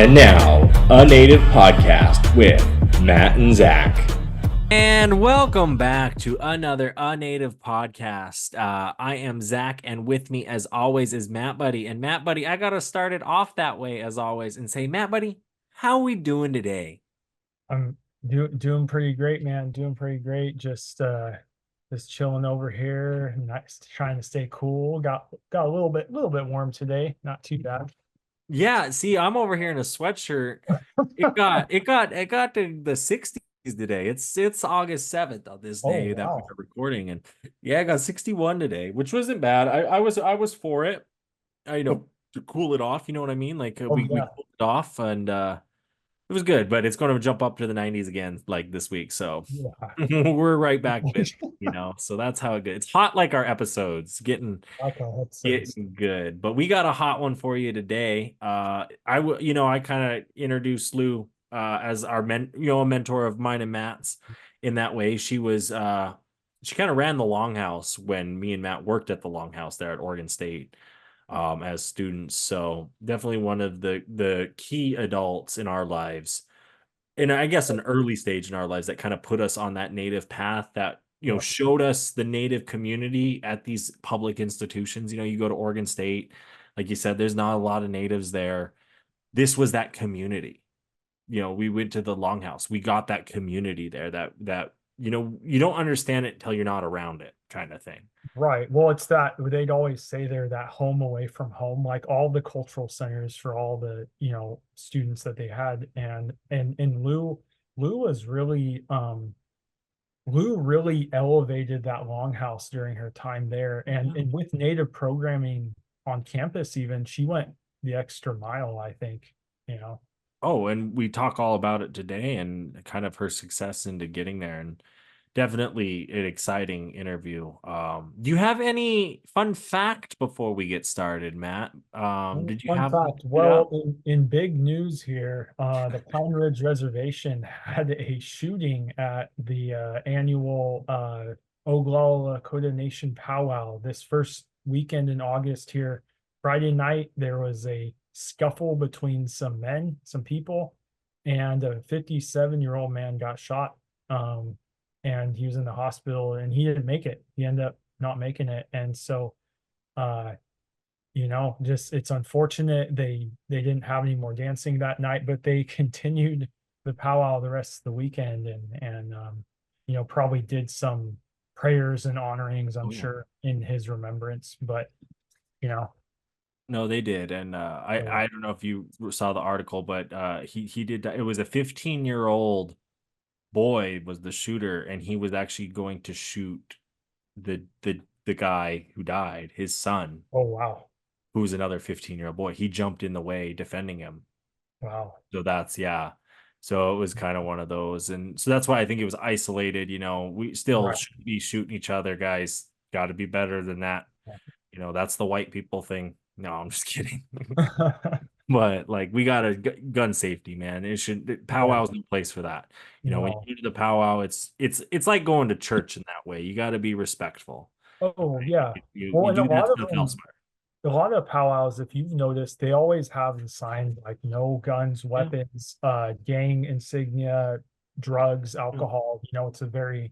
And now, a Native Podcast with Matt and Zach. And welcome back to another A Native Podcast. I am Zach, and with me, as always, is Matt Buddy. And Matt Buddy, I gotta start it off that way, as always, and say, Matt Buddy, how we doing today? I'm doing pretty great, man. Doing pretty great. Just chilling over here, nice, trying to stay cool. Got a little bit warm today. Not too bad. Yeah, see, I'm over here in a sweatshirt. It got to the 60s today. It's August 7th on this day that we are recording, and yeah, I got 61 today, which wasn't bad. I was for it. To cool it off, you know what I mean? Like we cooled it off, and it was good, but it's going to jump up to the 90s again like this week. So we're right back with, so that's how it goes. It's hot like our episodes, getting good. But we got a hot one for you today. I kind of introduced Lou as our a mentor of mine and Matt's in that way. She was she kind of ran the Longhouse when me and Matt worked at the Longhouse there at Oregon State. As students, so definitely one of the key adults in our lives, and I guess an early stage in our lives that kind of put us on that Native path that showed us the Native community at these public institutions. You go to Oregon State, like you said, there's not a lot of Natives there. This was that community. We went to the Longhouse, we got that community there that you don't understand it until you're not around it, kind of thing. Right. Well, it's that they'd always say they're that home away from home, like all the cultural centers for all the, students that they had. And Lou was really, Lou really elevated that Longhouse during her time there. And with Native programming on campus, even she went the extra mile, I think, Oh, and we talk all about it today and kind of her success into getting there, and definitely an exciting interview. Do you have any fun fact before we get started, Matt? Did you have fact? Well, in big news here, the Pine Ridge Reservation had a shooting at the annual Oglala Lakota Nation powwow this first weekend in August here. Friday night, there was a scuffle between some people, and a 57-year-old man got shot. And he was in the hospital, and he didn't make it. He ended up not making it. And so, just it's unfortunate they didn't have any more dancing that night, but they continued the powwow the rest of the weekend, and probably did some prayers and honorings, I'm sure, in his remembrance. But no, they did, and I don't know if you saw the article, but he did. It was a 15-year-old boy was the shooter, and he was actually going to shoot the guy who died, his son. Oh wow. Who was another 15-year-old boy. He jumped in the way defending him. Wow. So that's so it was kind of one of those, and so that's why I think it was isolated. We still should be shooting each other, guys. Got to be better than that. That's the white people thing. No, I'm just kidding. But like, we got a gun safety, man. Powwow's no place for that. When you go to the powwow, it's like going to church in that way. You got to be respectful. Oh right? yeah. You do that stuff elsewhere. A lot of powwows, if you've noticed, they always have the sign like no guns, weapons, gang insignia, drugs, alcohol. It's a very,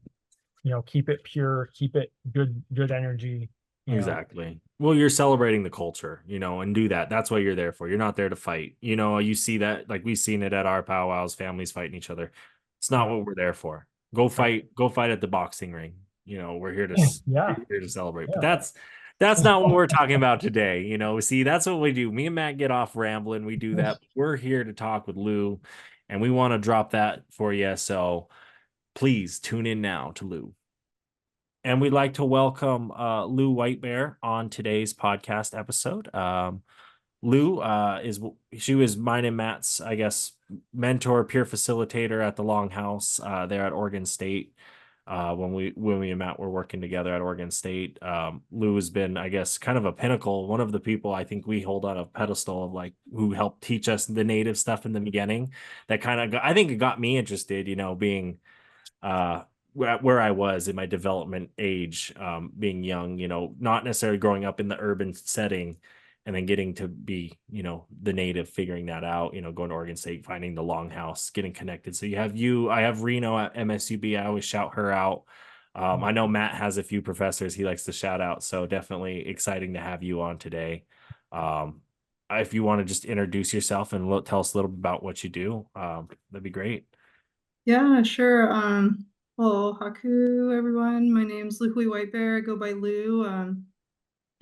keep it pure, keep it good energy. Exactly. Well, you're celebrating the culture, and do that. That's what you're there for. You're not there to fight. You see that, like we've seen it at our powwows, families fighting each other. It's not what we're there for. Go fight at the boxing ring. We're here to here to celebrate. But that's not what we're talking about today. See, that's what we do. Me and Matt get off rambling. We do that. We're here to talk with Lou, and we want to drop that for you. So please tune in now to Lou. And we'd like to welcome Luhui Whitebear on today's podcast episode. Lou she was mine and Matt's, I guess, mentor, peer facilitator at the Longhouse there at Oregon State. When we and Matt were working together at Oregon State, Lou has been, I guess, kind of a pinnacle. One of the people I think we hold on a pedestal of, like, who helped teach us the Native stuff in the beginning. That kind of, I think, it got me interested. Being where I was in my development age, being young, not necessarily growing up in the urban setting, and then getting to be, the native, figuring that out, going to Oregon State, finding the longhouse, getting connected. So I have Reno at MSUB. I always shout her out. I know Matt has a few professors he likes to shout out, so definitely exciting to have you on today. If you want to just introduce yourself and tell us a little bit about what you do, that'd be great. Yeah, sure. Well, Haku, everyone. My name's Luhui Whitebear. I go by Lou.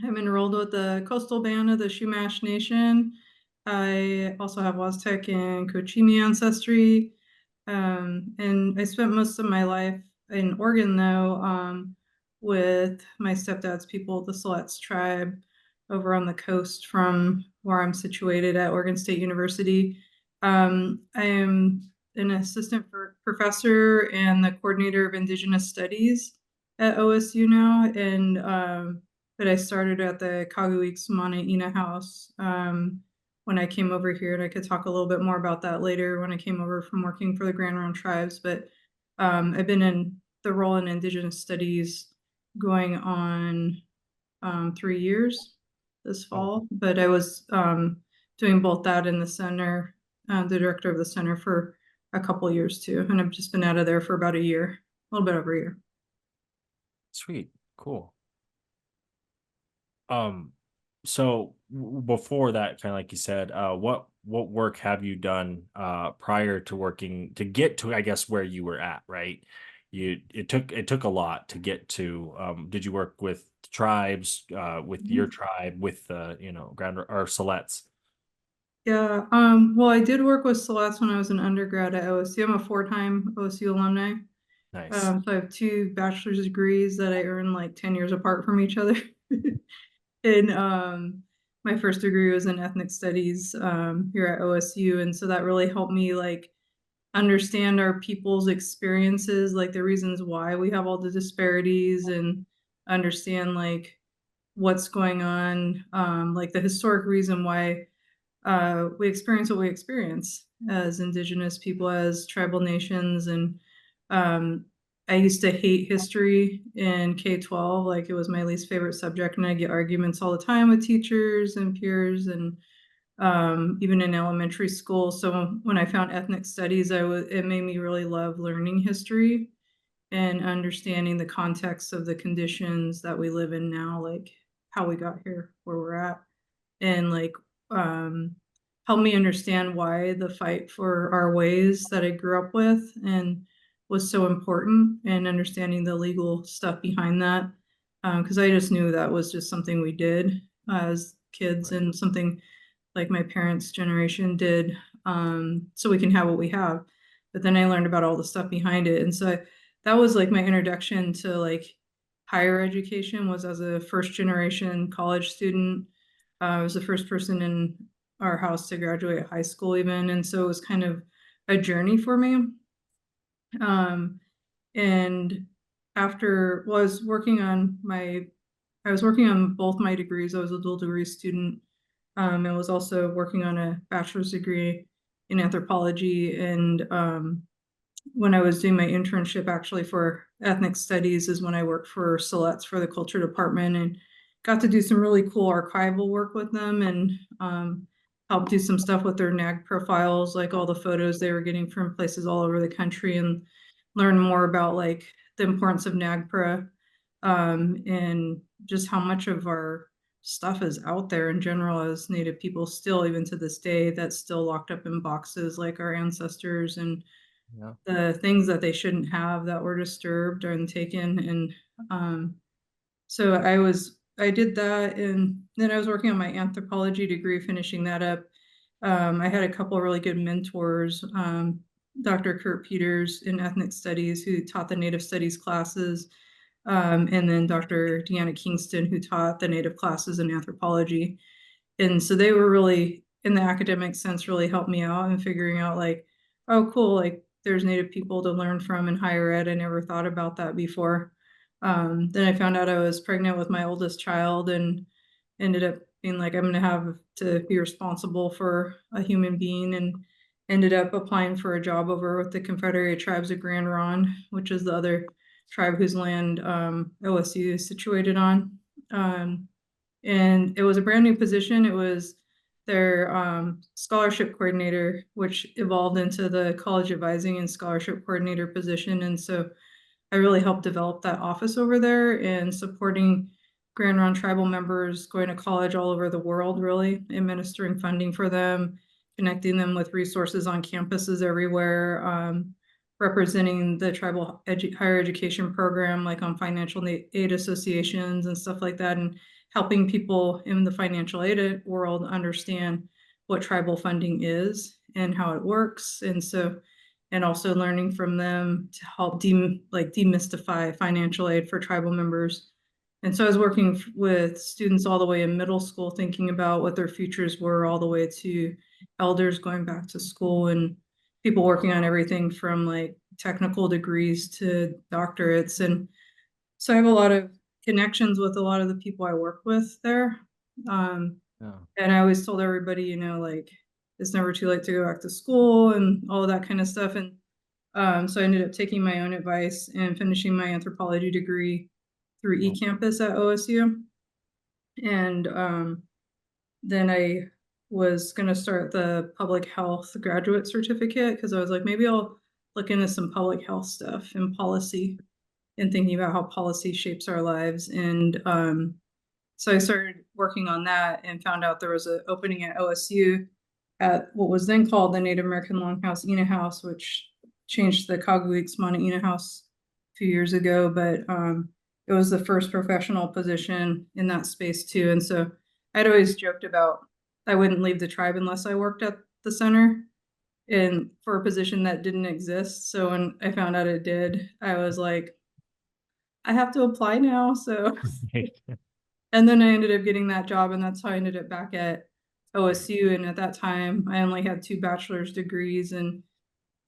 I'm enrolled with the coastal band of the Chumash Nation. I also have Aztec and Cochimi ancestry. And I spent most of my life in Oregon, though, with my stepdad's people, the Siletz tribe, over on the coast from where I'm situated at Oregon State University. I am an assistant professor and the coordinator of Indigenous Studies at OSU now, and but I started at the Kaguik Mana Ina House when I came over here, and I could talk a little bit more about that later when I came over from working for the Grand Ronde Tribes. But I've been in the role in Indigenous Studies going on 3 years this fall, but I was doing both that in the center, the director of the center for a couple of years too, and I've just been out of there for about a year, a little bit over a year. Sweet, cool. So before that, kind of like you said, what work have you done prior to working to get to, I guess, where you were at, right? It took a lot to get to. Did you work with tribes, with your tribe, with Grand or Siletz? Yeah, well, I did work with Celeste when I was an undergrad at OSU. I'm a four-time OSU alumni. Nice. So I have 2 bachelor's degrees that I earned like 10 years apart from each other. And my first degree was in ethnic studies here at OSU, and so that really helped me like understand our people's experiences, like the reasons why we have all the disparities, and understand like what's going on, like the historic reason why we experience what we experience as Indigenous people, as tribal nations. And I used to hate history in K-12, like it was my least favorite subject, and I get arguments all the time with teachers and peers, and even in elementary school. So when I found ethnic studies, it made me really love learning history and understanding the context of the conditions that we live in now, like how we got here, where we're at, and like help me understand why the fight for our ways that I grew up with and was so important, and understanding the legal stuff behind that. Because I just knew that was just something we did as kids, and something like my parents' generation did, so we can have what we have. But then I learned about all the stuff behind it. And so that was like my introduction to like higher education, was as a first generation college student. I was the first person in our house to graduate high school even. And so it was kind of a journey for me. And after was working on I was working on both my degrees. I was a dual degree student. And was also working on a bachelor's degree in anthropology. And when I was doing my internship actually for ethnic studies is when I worked for Siletz for the culture department, and got to do some really cool archival work with them, and helped do some stuff with their NAG profiles, like all the photos they were getting from places all over the country, and learn more about like the importance of NAGPRA, and just how much of our stuff is out there in general as Native people still, even to this day, that's still locked up in boxes, like our ancestors, and the things that they shouldn't have that were disturbed and taken. And so I did that, and then I was working on my anthropology degree, finishing that up. I had a couple of really good mentors, Dr. Kurt Peters in ethnic studies, who taught the Native studies classes, and then Dr. Deanna Kingston, who taught the Native classes in anthropology. And so they were really, in the academic sense, really helped me out in figuring out like, oh, cool, like there's Native people to learn from in higher ed. I never thought about that before. Then I found out I was pregnant with my oldest child, and ended up being like, I'm gonna have to be responsible for a human being, and ended up applying for a job over with the Confederated Tribes of Grand Ronde, which is the other tribe whose land OSU is situated on. And it was a brand new position. It was their scholarship coordinator, which evolved into the college advising and scholarship coordinator position. And so I really helped develop that office over there and supporting Grand Ronde tribal members going to college all over the world, really administering funding for them, connecting them with resources on campuses everywhere, representing the tribal higher education program, like on financial aid associations and stuff like that, and helping people in the financial aid world understand what tribal funding is and how it works. And so, and also learning from them to help demystify financial aid for tribal members. And so I was working with students all the way in middle school, thinking about what their futures were, all the way to elders going back to school, and people working on everything from like technical degrees to doctorates. And so I have a lot of connections with a lot of the people I work with there. And I always told everybody, you know, like, it's never too late to go back to school and all of that kind of stuff. And so I ended up taking my own advice and finishing my anthropology degree through eCampus at OSU. And then I was going to start the public health graduate certificate, because I was like, maybe I'll look into some public health stuff and policy and thinking about how policy shapes our lives. And so I started working on that and found out there was an opening at OSU at what was then called the Native American Longhouse Ina House, which changed to the Kaguiksmana Ina House a few years ago. But it was the first professional position in that space too. And so I'd always joked about I wouldn't leave the tribe unless I worked at the center and for a position that didn't exist. So when I found out it did, I was like, I have to apply now. So and then I ended up getting that job, and that's how I ended up back at OSU. And at that time, I only had 2 bachelor's degrees, and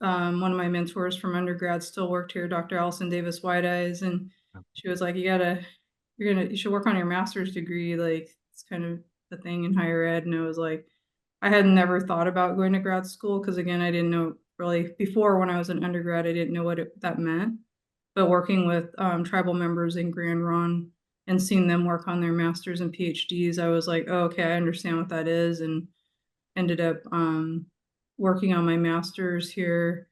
one of my mentors from undergrad still worked here, Dr. Allison Davis Whiteeyes, and she was like, you should work on your master's degree. Like, it's kind of the thing in higher ed. And I was like, I had never thought about going to grad school, because again, I didn't know really before. When I was an undergrad, I didn't know what that meant. But working with tribal members in Grand Ronde and seeing them work on their masters and PhDs, I was like, oh, okay, I understand what that is, and ended up working on my master's here.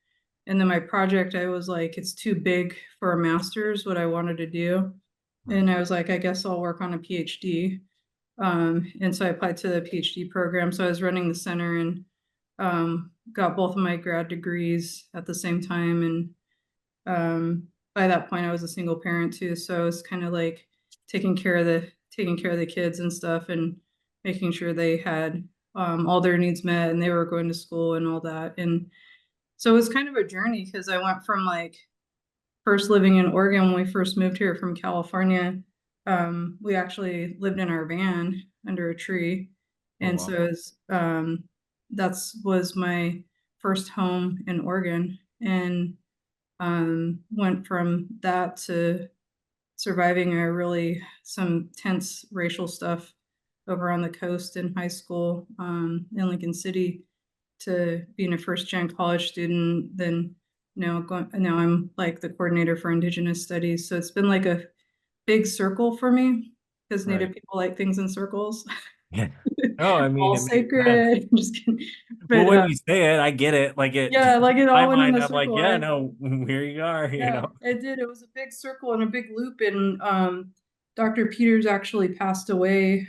And then my project, I was like, it's too big for a master's, what I wanted to do. And I was like, I guess I'll work on a PhD. And so I applied to the PhD program. So I was running the center and got both of my grad degrees at the same time. And by that point, I was a single parent too. So I was kind of like taking care of the kids and stuff, and making sure they had all their needs met and they were going to school and all that. And so it was kind of a journey, because I went from like first living in Oregon. When we first moved here from California, we actually lived in our van under a tree. And wow. so it was, that was my first home in Oregon, and went from that to surviving some tense racial stuff over on the coast in high school in Lincoln City, to being a first-gen college student. Then now I'm like the coordinator for Indigenous studies. So it's been like a big circle for me, because Native people like things in circles. Yeah. Oh, I mean, All it makes sense. sacred. I'm just kidding. Well, But when you say it, I get it. Like it. yeah, like it In all my went in mind, a I'm like, circle, yeah, right? no, here you are. You Yeah, know. it did. It was a big circle and a big loop. And Dr. Peters actually passed away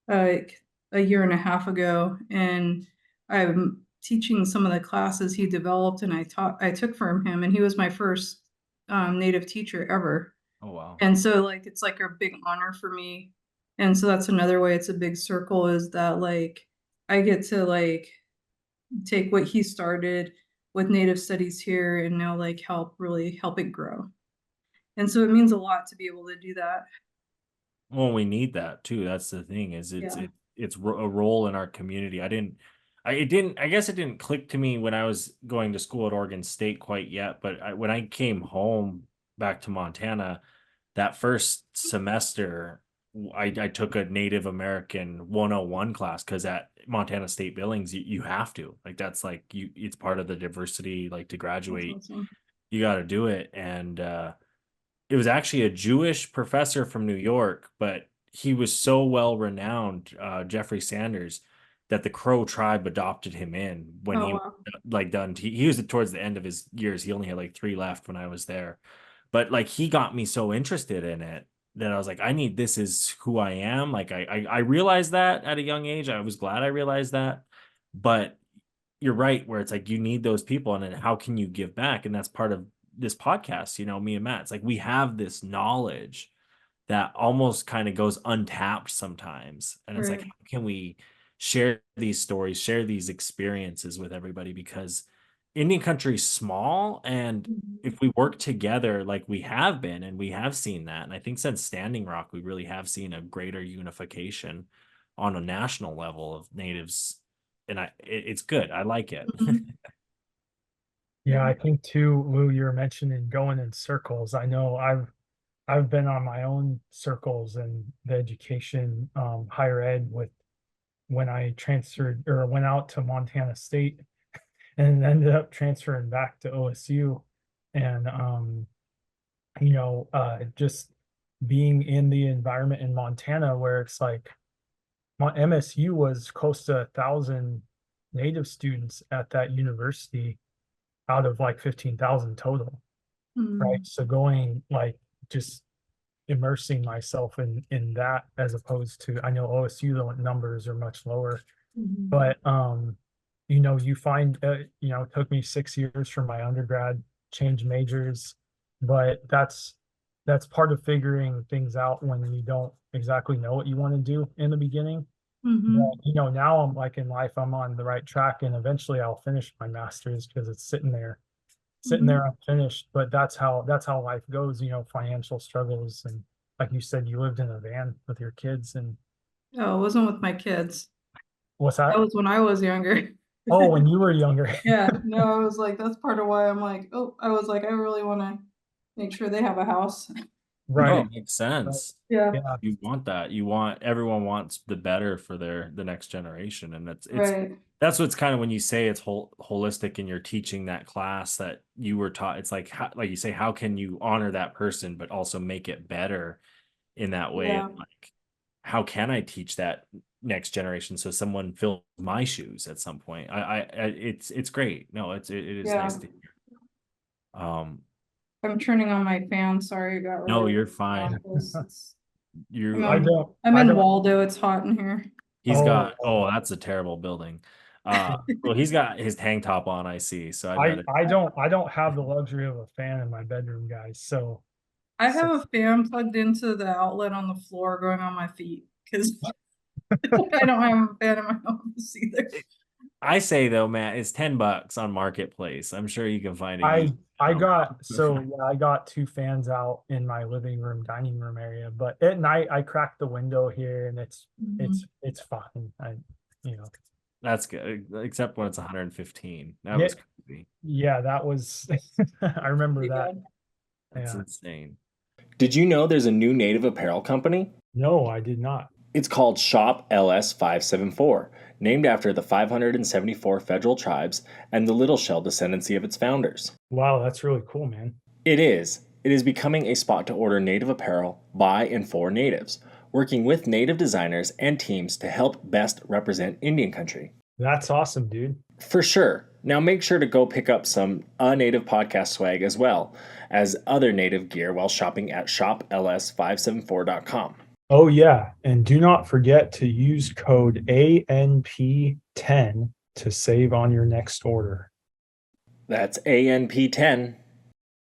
like a year and a half ago, and I'm teaching some of the classes he developed, and I took from him, and he was my first Native teacher ever. Oh wow. And so like it's like a big honor for me. And so that's another way it's a big circle, is that like I get to like take what he started with Native studies here and now like really help it grow. And so it means a lot to be able to do that. Well, we need that too. That's the thing. Is Yeah. it's a role in our community. I guess it didn't click to me when I was going to school at Oregon State quite yet. But when I came home back to Montana, that first semester, I took a Native American 101 class, because at Montana State Billings, you have to, like, that's like it's part of the diversity, like, to graduate, Awesome. you got to do it. And it was actually a Jewish professor from New York, but he was so well renowned, Jeffrey Sanders, that the Crow tribe adopted him in when Oh he wow. like done. He was towards the end of his years. He only had like 3 left when I was there, but like he got me so interested in it that I was like, I need, this is who I am. Like I realized that at a young age. I was glad I realized that, but you're right, where it's like you need those people, and then how can you give back? And that's part of this podcast. Me and Matt. It's like we have this knowledge that almost kind of goes untapped sometimes, and it's like, Right. how can we share these stories, share these experiences with everybody? Because Indian country's small, and Mhm. if we work together like we have been, and we have seen that, and I think since Standing Rock we really have seen a greater unification on a national level of natives, and it's good. I like it. Mhm. Yeah, I think too, Lou, you're mentioning going in circles. I know I've been on my own circles in the education, higher ed, with when I transferred or went out to Montana State and ended up transferring back to OSU. And just being in the environment in Montana where it's like MSU was close to 1,000 native students at that university out of like 15,000 total, right? Mhm. So going like just immersing myself in that, as opposed to, I know OSU the numbers are much lower, Mhm. but you find it took me 6 years for my undergrad, change majors, but that's part of figuring things out when you don't exactly know what you want to do in the beginning. But, Mhm. now I'm like in life, I'm on the right track, and eventually I'll finish my master's because it's sitting Mhm. there unfinished. But that's how life goes, financial struggles. And like you said, you lived in a van with your kids, and Oh, it wasn't with my kids. what's That that? was when I was younger. Oh, when you were younger. Yeah, no, I was like, that's part of why I'm like, oh, I was like, I really want to make sure they have a house. Oh, Right. it makes Right. sense. Yeah, Yeah. You want that. Everyone wants the better for the next generation, and right. that's what's kind of, when you say it's holistic and you're teaching that class that you were taught. It's like, like you say, how can you honor that person but also make it better in that way? Yeah, Of like, how can I teach that next generation so someone fills my shoes at some point? It's great. No, it is yeah. nice to hear. Um, I'm turning on my fan. Sorry, it got no, really you're hot. fine. I'm You I in, don't, I'm I in don't, Waldo. It's hot in here. He's oh, got, oh, that's a terrible building. Well, he's got his tank top on, I see. So I I, better. I don't have the luxury of a fan in my bedroom, guys. So, I so have a fan plugged into the outlet on the floor going on my feet because I don't have a fan in my office either. I say though, Matt, it's $10 on Marketplace. I'm sure you can find a used I one. got so yeah, I got two fans out in my living room, dining room area, but at night I cracked the window here, and it's Mhm. it's it's fine. You know, That's good, except when it's 115. That yeah, was crazy. yeah, that was I remember Pretty that. bad. That's Yeah. insane. Did you know there's a new native apparel company? No, I did not. It's called Shop LS 574, named after the 574 federal tribes and the Little Shell descendancy of its founders. Wow, that's really cool, man. It is. It is becoming a spot to order native apparel by and for natives, working with native designers and teams to help best represent Indian country. That's awesome, dude. For sure. Now make sure to go pick up some Native podcast swag as well as other native gear while shopping at shopls574.com. Oh yeah, and do not forget to use code ANP10 to save on your next order. That's ANP10.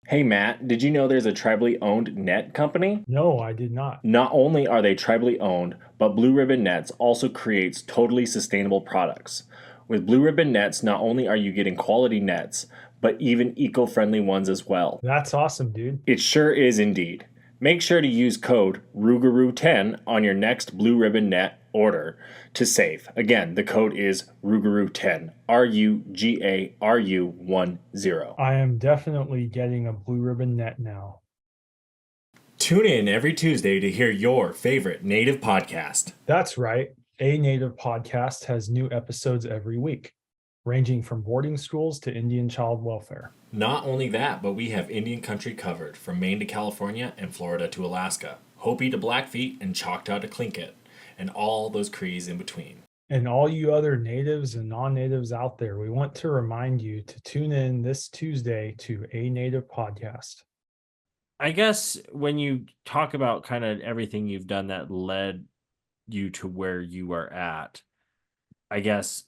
Hey Matt, did you know there's a tribally owned net company? No, I did not. Not only are they tribally owned, but Blue Ribbon Nets also creates totally sustainable products. With Blue Ribbon Nets, not only are you getting quality nets, but even eco-friendly ones as well. That's awesome, dude. It sure is indeed. Make sure to use code RUGAROO10 on your next Blue Ribbon Net order to save. Again, the code is RUGAROO10, RUGARU10. I am definitely getting a blue ribbon net now. Tune in every Tuesday to hear your favorite native podcast. That's right. A Native Podcast has new episodes every week, ranging from boarding schools to Indian child welfare. Not only that, but we have Indian country covered from Maine to California and Florida to Alaska. Hopi to Blackfeet, and Choctaw to Tlingit, and all those Crees in between. And all you other natives and non-natives out there, we want to remind you to tune in this Tuesday to A Native Podcast. I guess when you talk about kind of everything you've done that led you to where you are at, I guess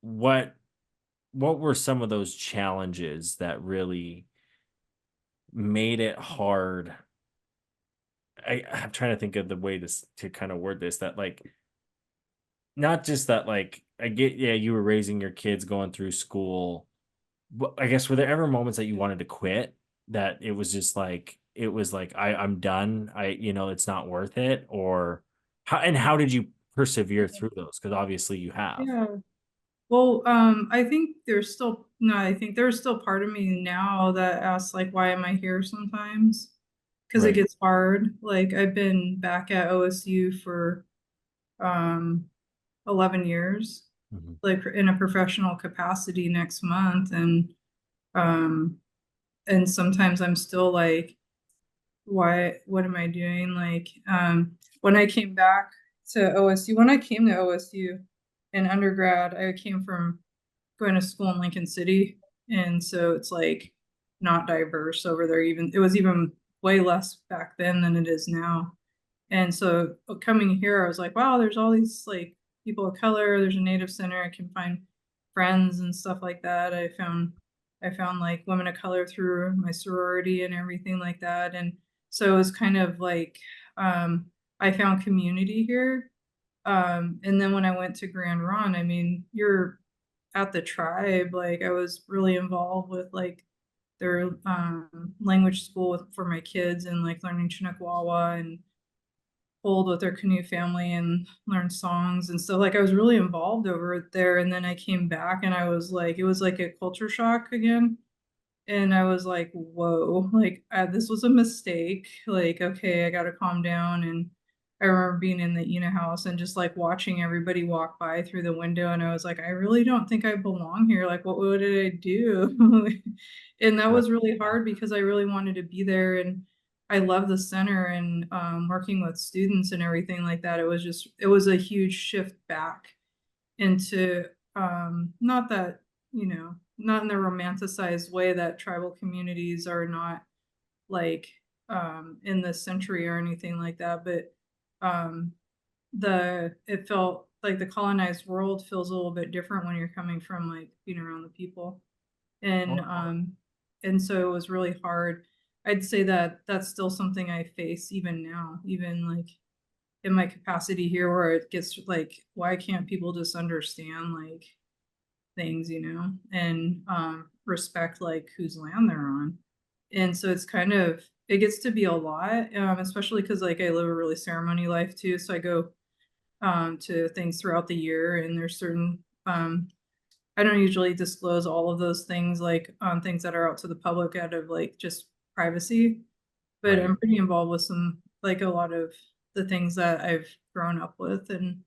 what were some of those challenges that really made it hard? I'm trying to think of the way to kind of word this, that like, not just that, like, I get, yeah, you were raising your kids going through school, but I guess were there ever moments that you wanted to quit, that it was just like, I'm done, it's not worth it? Or how did you persevere through those? Because obviously you have. Yeah. Well, I think there's still part of me now that asks like, why am I here sometimes? Because it Right. gets hard. Like I've been back at OSU for 11 years, Mhm. like in a professional capacity next month, um and sometimes I'm still like, what am I doing? Like when I came back to OSU, when I came to OSU in undergrad, I came from going to school in Lincoln City, and so it's like not diverse over there. Even it was even way less back then than it is now. And so coming here, I was like, wow, there's all these like people of color. There's a Native center. I can find friends and stuff like that. I found like women of color through my sorority and everything like that. And so it was kind of like I found community here. And then when I went to Grand Ron, I mean, you're at the tribe. Like I was really involved with like their language school for my kids and like learning Chinakwawa and pulled with their canoe family and learned songs and stuff. Like I was really involved over there. And then I came back and I was like, it was like a culture shock again. And I was like, whoa, like this was a mistake. Like, okay, I got to calm down. And I remember being in the Ina house and just like watching everybody walk by through the window. And I was like, I really don't think I belong here. Like, what did I do? And that was really hard because I really wanted to be there. And I love the center and working with students and everything like that. It was a huge shift back into not that, not in the romanticized way that tribal communities are not like in this century or anything like that, but um it felt like the colonized world feels a little bit different when you're coming from like being around the people. And so it was really hard. I'd say that that's still something I face even now, even like in my capacity here, where it gets like, why can't people just understand like things, and respect like whose land they're on? And so it's kind of, it gets to be a lot, especially because like I live a really ceremony life too. So I go to things throughout the year, and there's certain I don't usually disclose all of those things, like on things that are out to the public out of like just privacy, but Right. I'm pretty involved with some, like a lot of the things that I've grown up with, and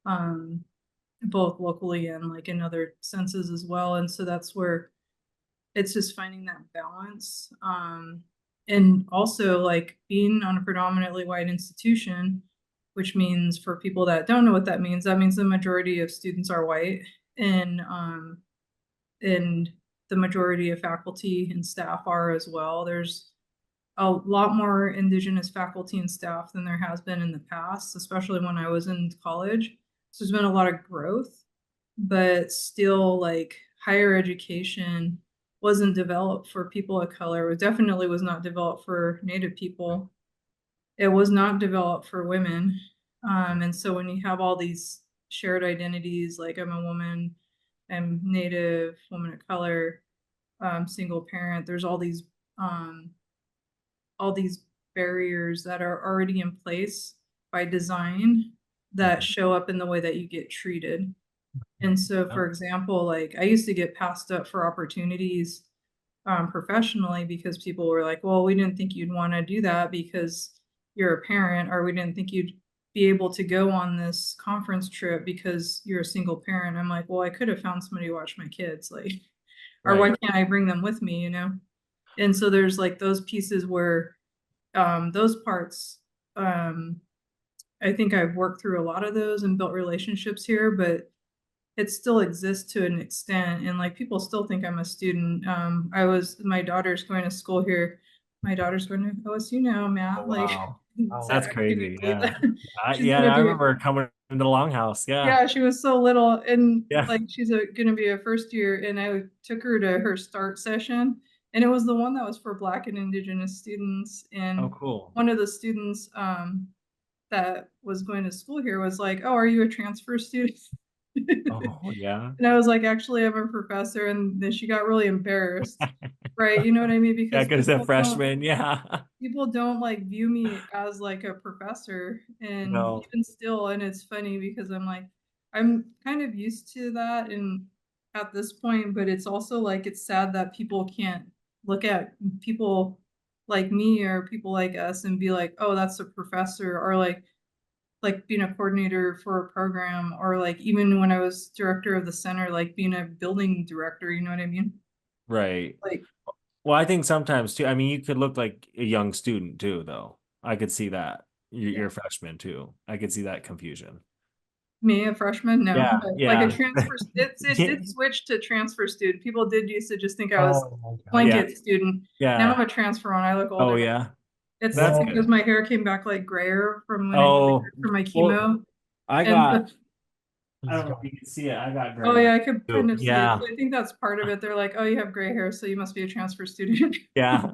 um, both locally and like in other senses as well. And so that's where it's just finding that balance. And also like being on a predominantly white institution, which means, for people that don't know what that means the majority of students are white, and the majority of faculty and staff are as well. There's a lot more Indigenous faculty and staff than there has been in the past, especially when I was in college. So there's been a lot of growth, but still like higher education wasn't developed for people of color. It definitely was not developed for Native people. It was not developed for women. And so when you have all these shared identities, like I'm a woman, I'm Native, woman of color, single parent, there's all these barriers that are already in place by design that show up in the way that you get treated. And so, for example, like I used to get passed up for opportunities professionally because people were like, well, we didn't think you'd want to do that because you're a parent, or we didn't think you'd be able to go on this conference trip because you're a single parent. I'm like, well, I could have found somebody to watch my kids, like, or why can't I bring them with me, And so there's like those pieces where those parts I think I've worked through a lot of those and built relationships here, but it still exists to an extent. And like people still think I'm a student. My daughter's going to school here. My daughter's going to OSU now, Matt. Oh, Like, wow. Oh, That's Sarah, can you crazy. believe Yeah. that? I, She's yeah, gonna I be remember coming into the Longhouse. Yeah. yeah, she was so little, and Yeah. like she's gonna be a first year, and I took her to her start session, and it was the one that was for Black and Indigenous students, and Oh, cool. one of the students that was going to school here was like, "Oh, are you a transfer student?" Oh, yeah. And I was like, "Actually, I'm a professor," and then she got really embarrassed, right? You know what I mean? Yeah, Because because a freshman. Yeah. people don't like view me as like a professor, and No. even still, and it's funny because I'm like I'm kind of used to that and at this point, but it's also like it's sad that people can't look at people like me or people like us and be like, oh, that's a professor, or like being a coordinator for a program, or like even when I was director of the center, like being a building director, you know what I mean? Right. Like Well, I think sometimes too. I mean, you could look like a young student too, though. I could see that. You're a freshman too. I could see that confusion. me, a freshman? No, Yeah. but like a Yeah. transfer, it Yeah. did switch to transfer student. People did used to just think I was oh my God. Yeah. blanket student. Now Yeah. I'm a transfer one. I look Oh, older. yeah. It's That's Well, because good. my hair came back like grayer from when I did Oh, for my well, chemo. I And got, I he's don't know got if you can see it. I got gray oh yeah, hair I could too. kind of see it. Yeah. So I think that's part of it. They're like, oh, you have gray hair, so you must be a transfer student. Yeah.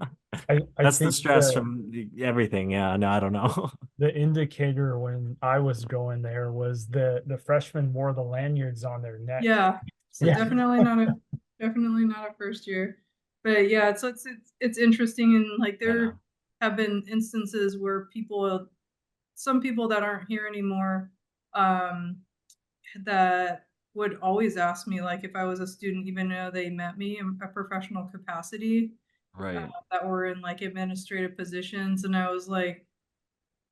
I That's the think stress from everything. Yeah. No, I don't know. the indicator when I was going there was the freshmen wore the lanyards on their neck. Yeah. So Yeah. definitely not a first year. But yeah, so it's interesting, and like Yeah. there have been instances where some people that aren't here anymore, um, that would always ask me like if I was a student, even though they met me in a professional capacity, Right. that were in like administrative positions, and I was like,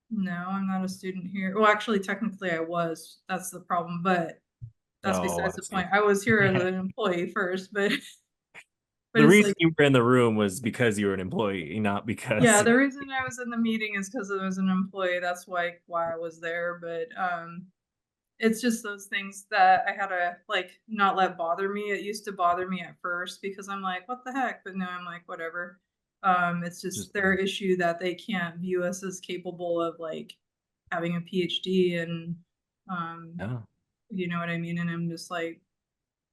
no, I'm not a student here. Well, actually, technically, I was. That's the problem, but that's Oh, I besides the see. point. I was here as an employee first, but The it's reason like, you were in the room was because you were an employee, not because yeah, the reason I was in the meeting is because I was an employee. That's why I was there. But it's just those things that I had to like not let bother me. It used to bother me at first because I'm like, what the heck? But now I'm like, whatever. It's just their issue that they can't view us as capable of like having a PhD, and yeah. you know what I mean? And I'm just like,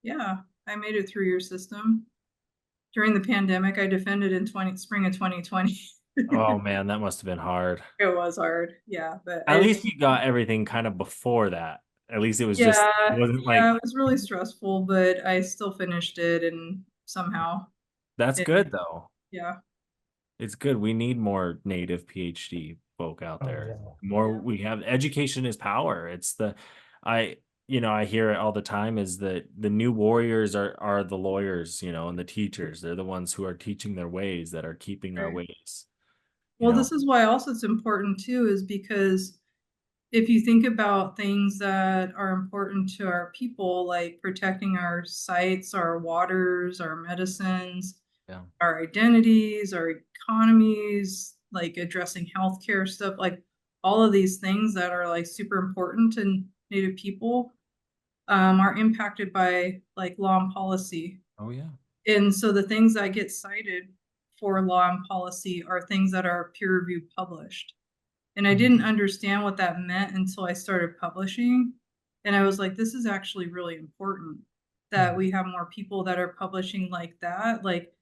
yeah, I made it through your system. During the pandemic, I defended in spring of 2020. Oh man, that must have been hard. It was hard, yeah, but At least you got everything kind of before that. At least it was just, it yeah, wasn't yeah, like, it was really stressful, but I still finished it, and somehow that's it, good though. yeah, It's good. We need more native PhD folk out Oh, there. yeah. More Yeah. we have education is power. It's the I I hear it all the time is that the new warriors are the lawyers, and the teachers. They're the ones who are teaching their ways that are keeping our right. ways. Well, this is why also it's important too, is because if you think about things that are important to our people, like protecting our sites, our waters, our medicines, Yeah. our identities, our economies, like addressing healthcare stuff, like all of these things that are like super important to Native people, are impacted by like law and policy. Oh yeah. And so the things that get cited for law and policy are things that are peer reviewed published. And I didn't understand what that meant until I started publishing. And I was like, this is actually really important that we have more people that are publishing like that. Like,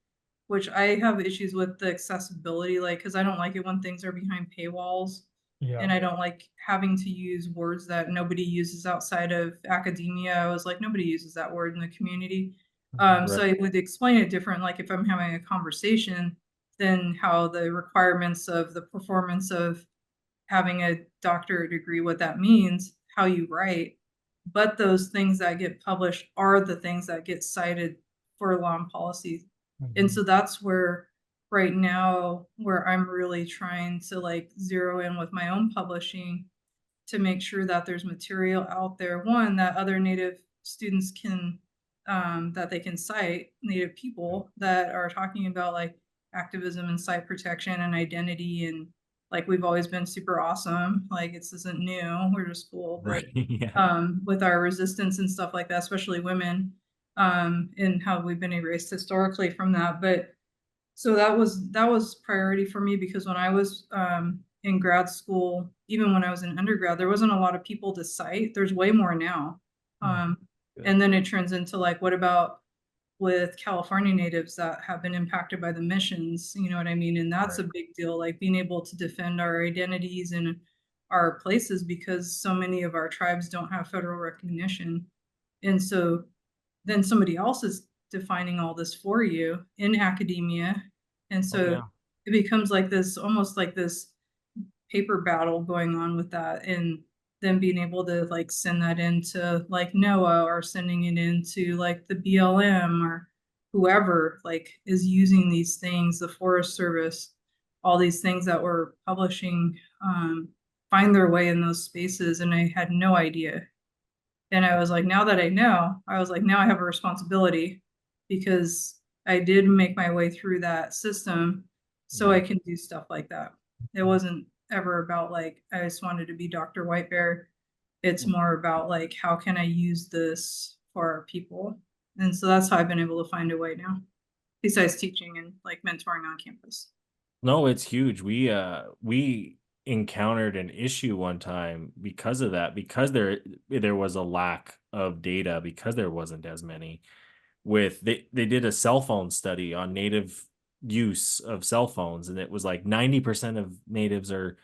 which I have issues with the accessibility, like, because I don't like it when things are behind paywalls. Yeah. And I don't like having to use words that nobody uses outside of academia. I was like, nobody uses that word in the community. So I would explain it different, like if I'm having a conversation, then how the requirements of the performance of having a doctorate degree, what that means, how you write. But those things that get published are the things that get cited for law and policy. And so that's where right now where I'm really trying to like zero in with my own publishing to make sure that there's material out there, one, that other Native students can that they can cite, Native people that are talking about like activism and site protection and identity and like we've always been super awesome. Like this isn't new. We're just cool. But Right. Yeah. with our resistance and stuff like that, especially women, and how we've been erased historically from that. But so that was priority for me because when I was in grad school, even when I was in undergrad, there wasn't a lot of people to cite. There's way more now. Um, and then it turns into like, what about with California natives that have been impacted by the missions? You know what I mean? And that's a big deal, like being able to defend our identities and our places because so many of our tribes don't have federal recognition. And so then somebody else is defining all this for you in academia. And so yeah. it becomes like this, almost like this paper battle going on with that. And then being able to like send that into like NOAA or sending it into like the BLM or whoever like is using these things, the Forest Service, all these things that we're publishing find their way in those spaces. And I had no idea. And I was like, now that I know, I was like, now I have a responsibility because I did make my way through that system so I can do stuff like that. It wasn't ever about like, I just wanted to be Dr. Whitebear. It's more about like, how can I use this for our people? And so that's how I've been able to find a way now, besides teaching and like mentoring on campus. No, it's huge. We encountered an issue one time because of that, because there was a lack of data, because there wasn't as many. With they did a cell phone study on native use of cell phones, and it was like 90% of natives are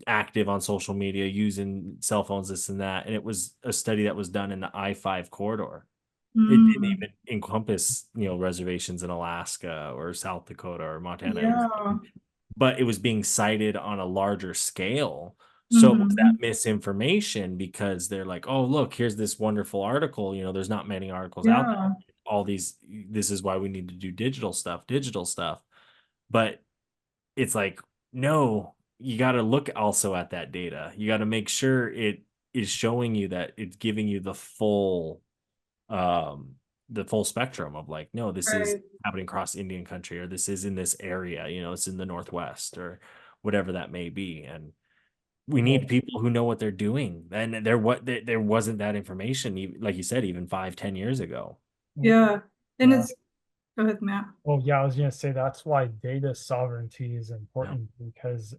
active on social media using cell phones, this and that. And it was a study that was done in the I-5 corridor. It didn't even encompass, reservations in Alaska or South Dakota or Montana. Yeah. But it was being cited on a larger scale. So it was that misinformation because they're like, oh, look, here's this wonderful article. There's not many articles out there. All these, this is why we need to do digital stuff. But it's like, no, you got to look also at that data. You got to make sure it is showing you that it's giving you the full spectrum of like, no, this is happening across Indian country, or this is in this area, it's in the Northwest or whatever that may be. And we need people who know what they're doing. And there wasn't that information, like you said, even 5-10 years ago. Yeah. And it's, go ahead, Matt. Well, yeah, I was going to say that's why data sovereignty is important because,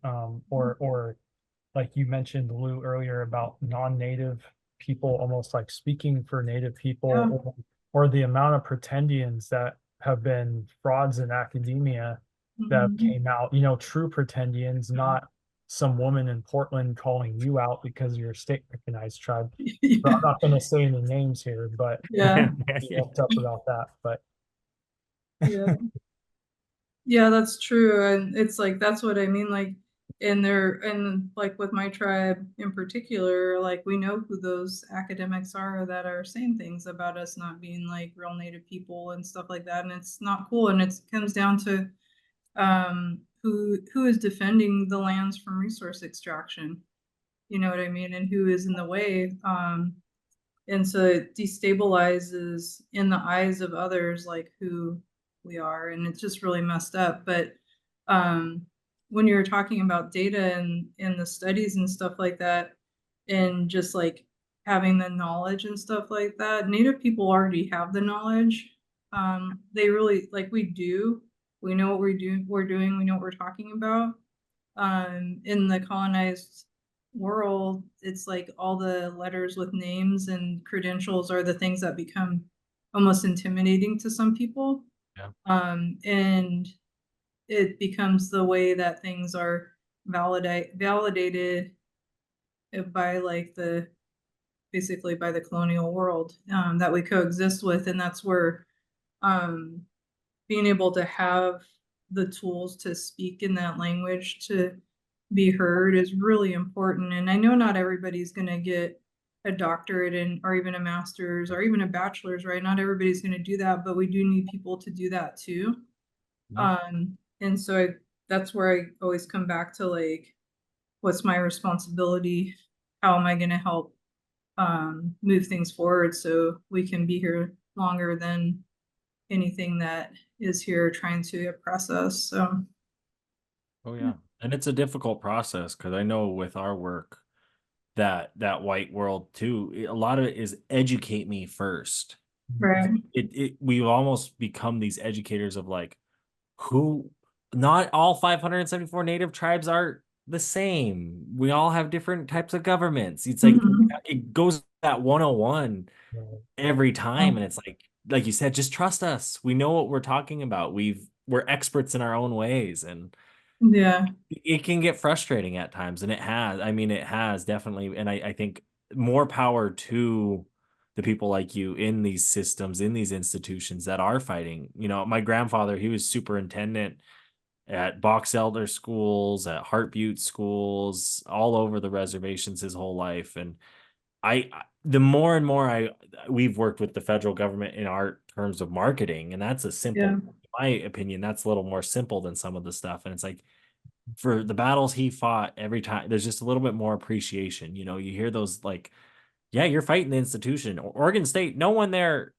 or like you mentioned, Lou, earlier about non-native people almost like speaking for native people, or the amount of pretendians that have been frauds in academia that came out, true pretendians, not some woman in Portland calling you out because you're a state recognized tribe. But I'm not going to say any names here, but be up about that. But yeah, that's true. And it's like, that's what I mean. Like and like with my tribe in particular, like we know who those academics are that are saying things about us not being like real native people and stuff like that. And it's not cool. And it comes down to who is defending the lands from resource extraction. You know what I mean? And who is in the way. And so it destabilizes in the eyes of others like who we are, and it's just really messed up. But when you're talking about data and the studies and stuff like that, and just like having the knowledge and stuff like that, native people already have the knowledge. They really, like, we do, we know what we're doing, we know what we're talking about. In the colonized world, it's like all the letters with names and credentials are the things that become almost intimidating to some people. And it becomes the way that things are validated by like basically by the colonial world that we coexist with. And that's where being able to have the tools to speak in that language to be heard is really important. And I know not everybody's going to get a doctorate or even a master's or even a bachelor's, right? Not everybody's going to do that, but we do need people to do that too. And so that's where I always come back to like, what's my responsibility? How am I going to help move things forward so we can be here longer than anything that is here trying to oppress us? So Oh yeah, And it's a difficult process because I know with our work that white world too, a lot of it is educate me first. Right. We've almost become these educators of like who not all 574 native tribes are the same. We all have different types of governments. It's like Mhm. it goes that 101 Right. every time, and it's like you said, just trust us. We know what we're talking about. We're experts in our own ways, and Yeah. it can get frustrating at times, and it has. I mean, it has definitely, and I think more power to the people like you in these systems, in these institutions that are fighting. You know, my grandfather, he was superintendent at Box Elder schools, at Heart Butte schools, all over the reservations his whole life. And the more and more we've worked with the federal government in our terms of marketing, and that's a simple, Yeah. in my opinion, that's a little more simple than some of the stuff. And it's like for the battles he fought every time, there's just a little bit more appreciation. You know, you hear those like, yeah, you're fighting the institution. Oregon State, no one there,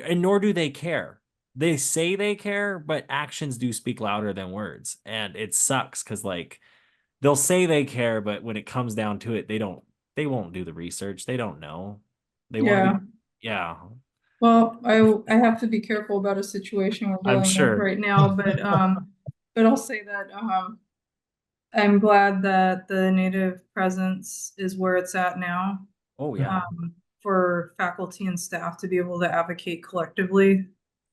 and nor do they care. They say they care, but actions do speak louder than words. And it sucks because like they'll say they care, but when it comes down to it, they won't do the research. They don't know. They want to Yeah. be, yeah, Well, I have to be careful about a situation we're I'm dealing with sure. right now, but I'll say that I'm glad that the native presence is where it's at now, Oh yeah. for faculty and staff to be able to advocate collectively.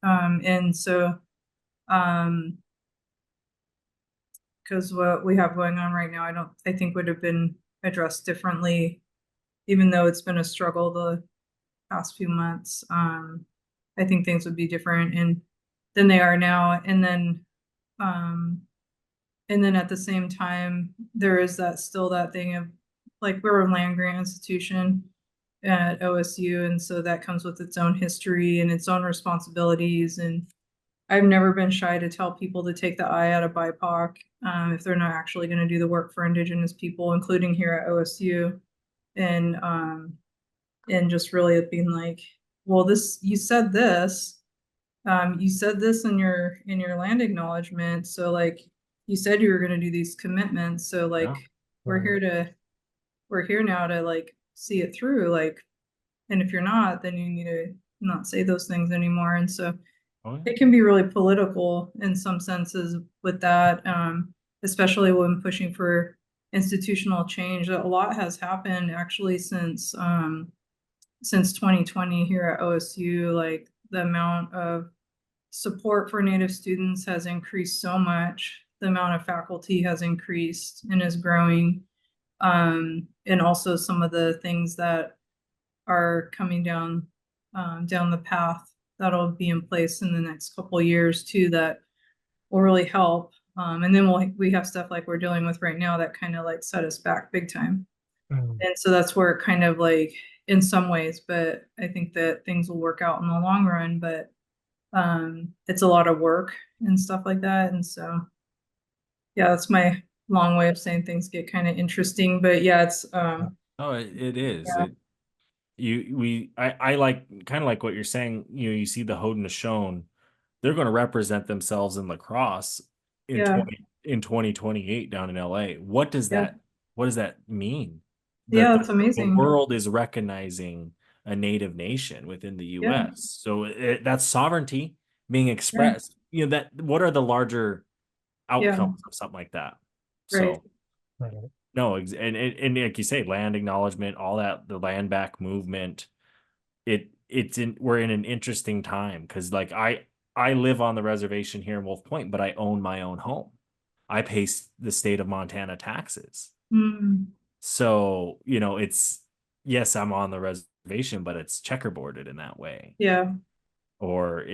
And so, um, because what we have going on right now, I think would have been addressed differently, even though it's been a struggle the past few months. I think things would be different than they are now. Um, and then at the same time, there is still that thing of like we're a land grant institution at OSU, and so that comes with its own history and its own responsibilities. And I've never been shy to tell people to take the eye out of BIPOC, if they're not actually going to do the work for Indigenous people, including here at OSU. And just really being like, well, you said this, in your land acknowledgement. So like you said you were going to do these commitments. So like Yeah. we're here now to like see it through. Like, and if you're not, then you need to not say those things anymore. And so Oh, yeah. it can be really political in some senses with that, especially when pushing for institutional change. A lot has happened actually since 2020 here at OSU. Like the amount of support for Native students has increased so much. The amount of faculty has increased and is growing. And also some of the things that are coming down the path that'll be in place in the next couple of years too, that will really help. And then we have stuff like we're dealing with right now that kind of like set us back big time. Mm. And so that's where it kind of like in some ways, but I think that things will work out in the long run. But it's a lot of work and stuff like that. And so yeah, that's my long way of saying things get kind of interesting. But yeah, it's Oh, it is. Yeah. I like kind of like what you're saying. You know, you see the Haudenosaunee, they're going to represent themselves in lacrosse Yeah. in 2028 down in LA. Yeah. What does that mean? Yeah, That it's the amazing. world is recognizing a native nation within the Yeah. US. So that's sovereignty being Yeah. expressed. You know, that what are the larger Yeah. outcomes of something like that? Right. So Right. no, and like you say, land acknowledgement, all that, the land back movement. We're in an interesting time because like I live on the reservation here in Wolf Point, but I own my own home. I pay the state of Montana taxes. Mm, So, you know, yes, I'm on the reservation, but it's checkerboarded in that way. yeah. Or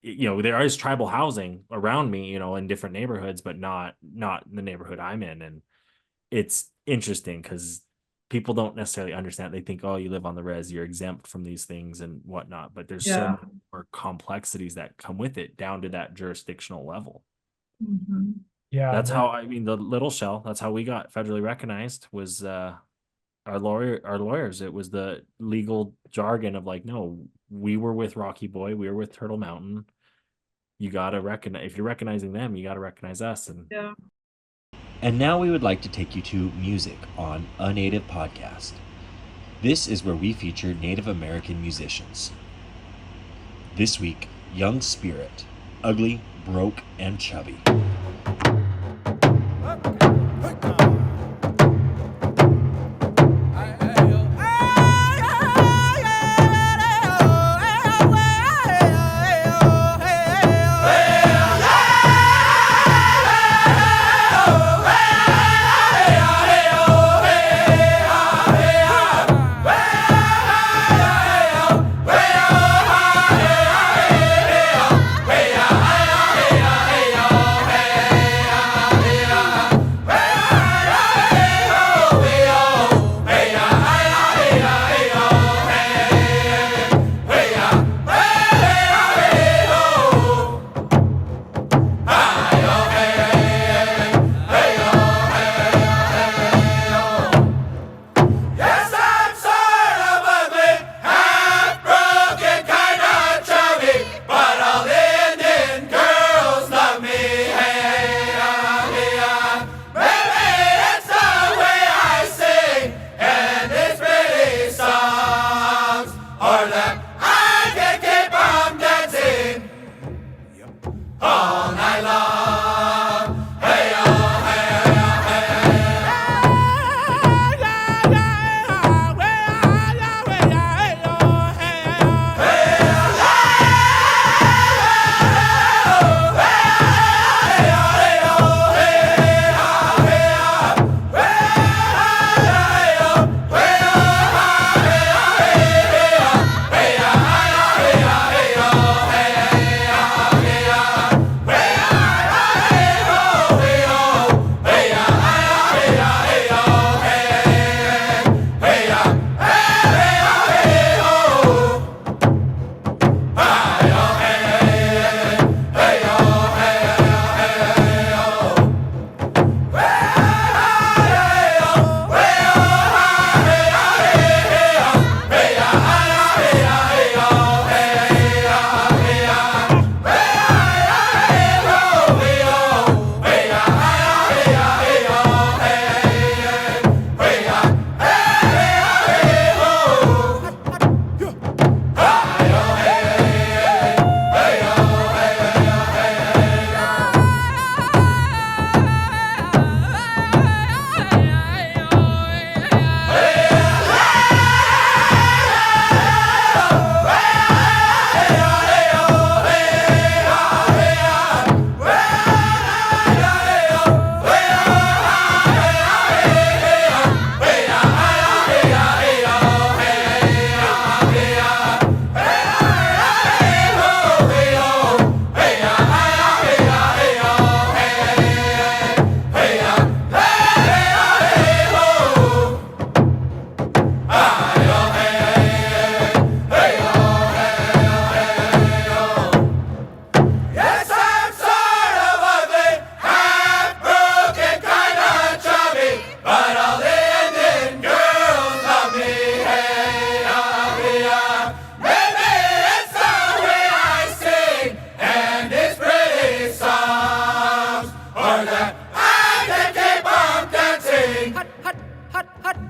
you know, there is tribal housing around me, you know, in different neighborhoods, but not in the neighborhood I'm in. And it's interesting because people don't necessarily understand. They think, oh, you live on the res, you're exempt from these things and whatnot. But there's so Yeah. many more complexities that come with it down to that jurisdictional level. Mhm. Yeah. That's how, I mean, the Little Shell, that's how we got federally recognized was our lawyers. It was the legal jargon of like, no, we were with Rocky Boy, we were with Turtle Mountain. You got to recognize, if you're recognizing them, you got to recognize us. And Yeah. And now we would like to take you to music on A Native Podcast. This is where we feature Native American musicians. This week, Young Spirit, Ugly, Broke, and Chubby. Hey!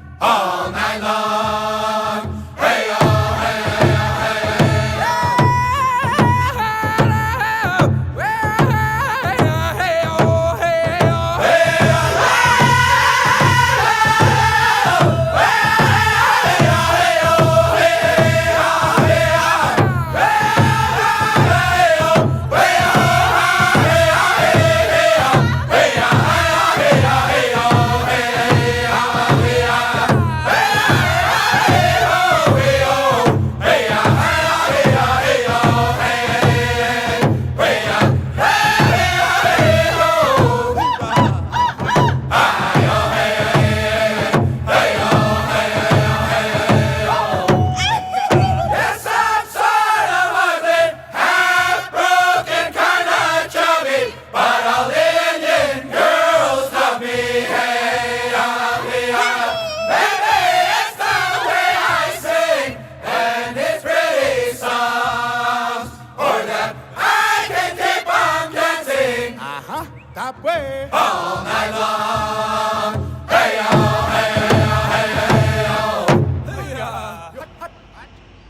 that way.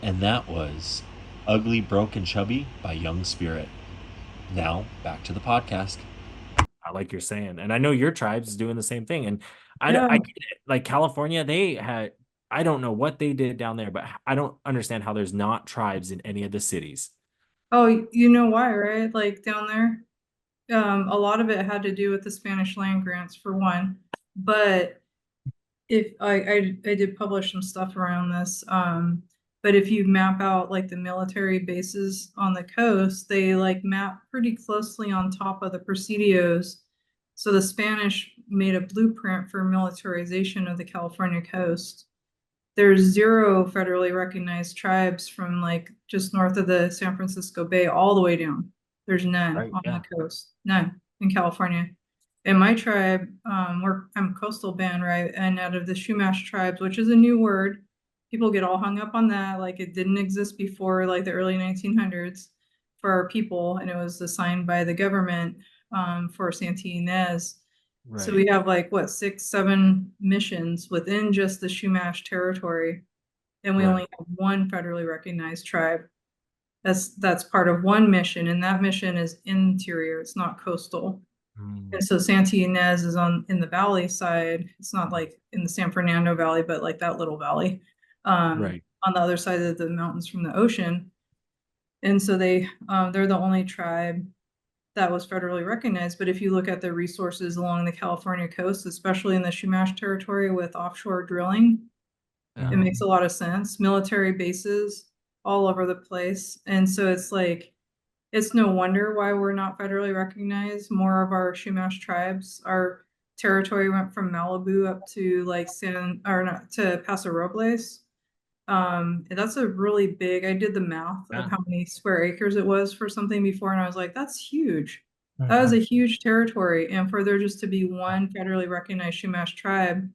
And that was Ugly, Broke, and Chubby by Young Spirit. Now, back to the podcast. Like you're saying, and I know your tribe's doing the same thing. And Yeah. I get it. Like California, they had, I don't know what they did down there, but I don't understand how there's not tribes in any of the cities. Oh, you know why, right? Like down there, a lot of it had to do with the Spanish land grants for one. But if I did publish some stuff around this, but if you map out like the military bases on the coast, they like map pretty closely on top of the presidios. So the Spanish made a blueprint for militarization of the California coast. There's 0 federally recognized tribes from like just north of the San Francisco Bay all the way down. There's none Right, on yeah. the coast, none in California. In my tribe, I'm coastal band, right? And out of the Chumash tribes, which is a new word, people get all hung up on that, like it didn't exist before like the early 1900s for our people, and it was assigned by the government for Santa Ynez. So we have like what 6, 7 missions within just the Chumash territory, and we Right. only have 1 federally recognized tribe. That's part of 1 mission, and that mission is interior. It's not coastal. Mm. And so Santa Ynez is in the valley side. It's not like in the San Fernando Valley, but like that little valley, Right. on the other side of the mountains from the ocean. And so they're the only tribe that was federally recognized. But if you look at the resources along the California coast, especially in the Chumash territory with offshore drilling, it makes a lot of sense. Military bases all over the place. And so it's like, it's no wonder why we're not federally recognized. More of our Chumash tribes, our territory went from Malibu up to like to Paso Robles. That's a really big, I did the math of how many square acres it was for something before, and I was like, that's huge. That is a huge territory. And for there just to be 1 federally recognized Chumash tribe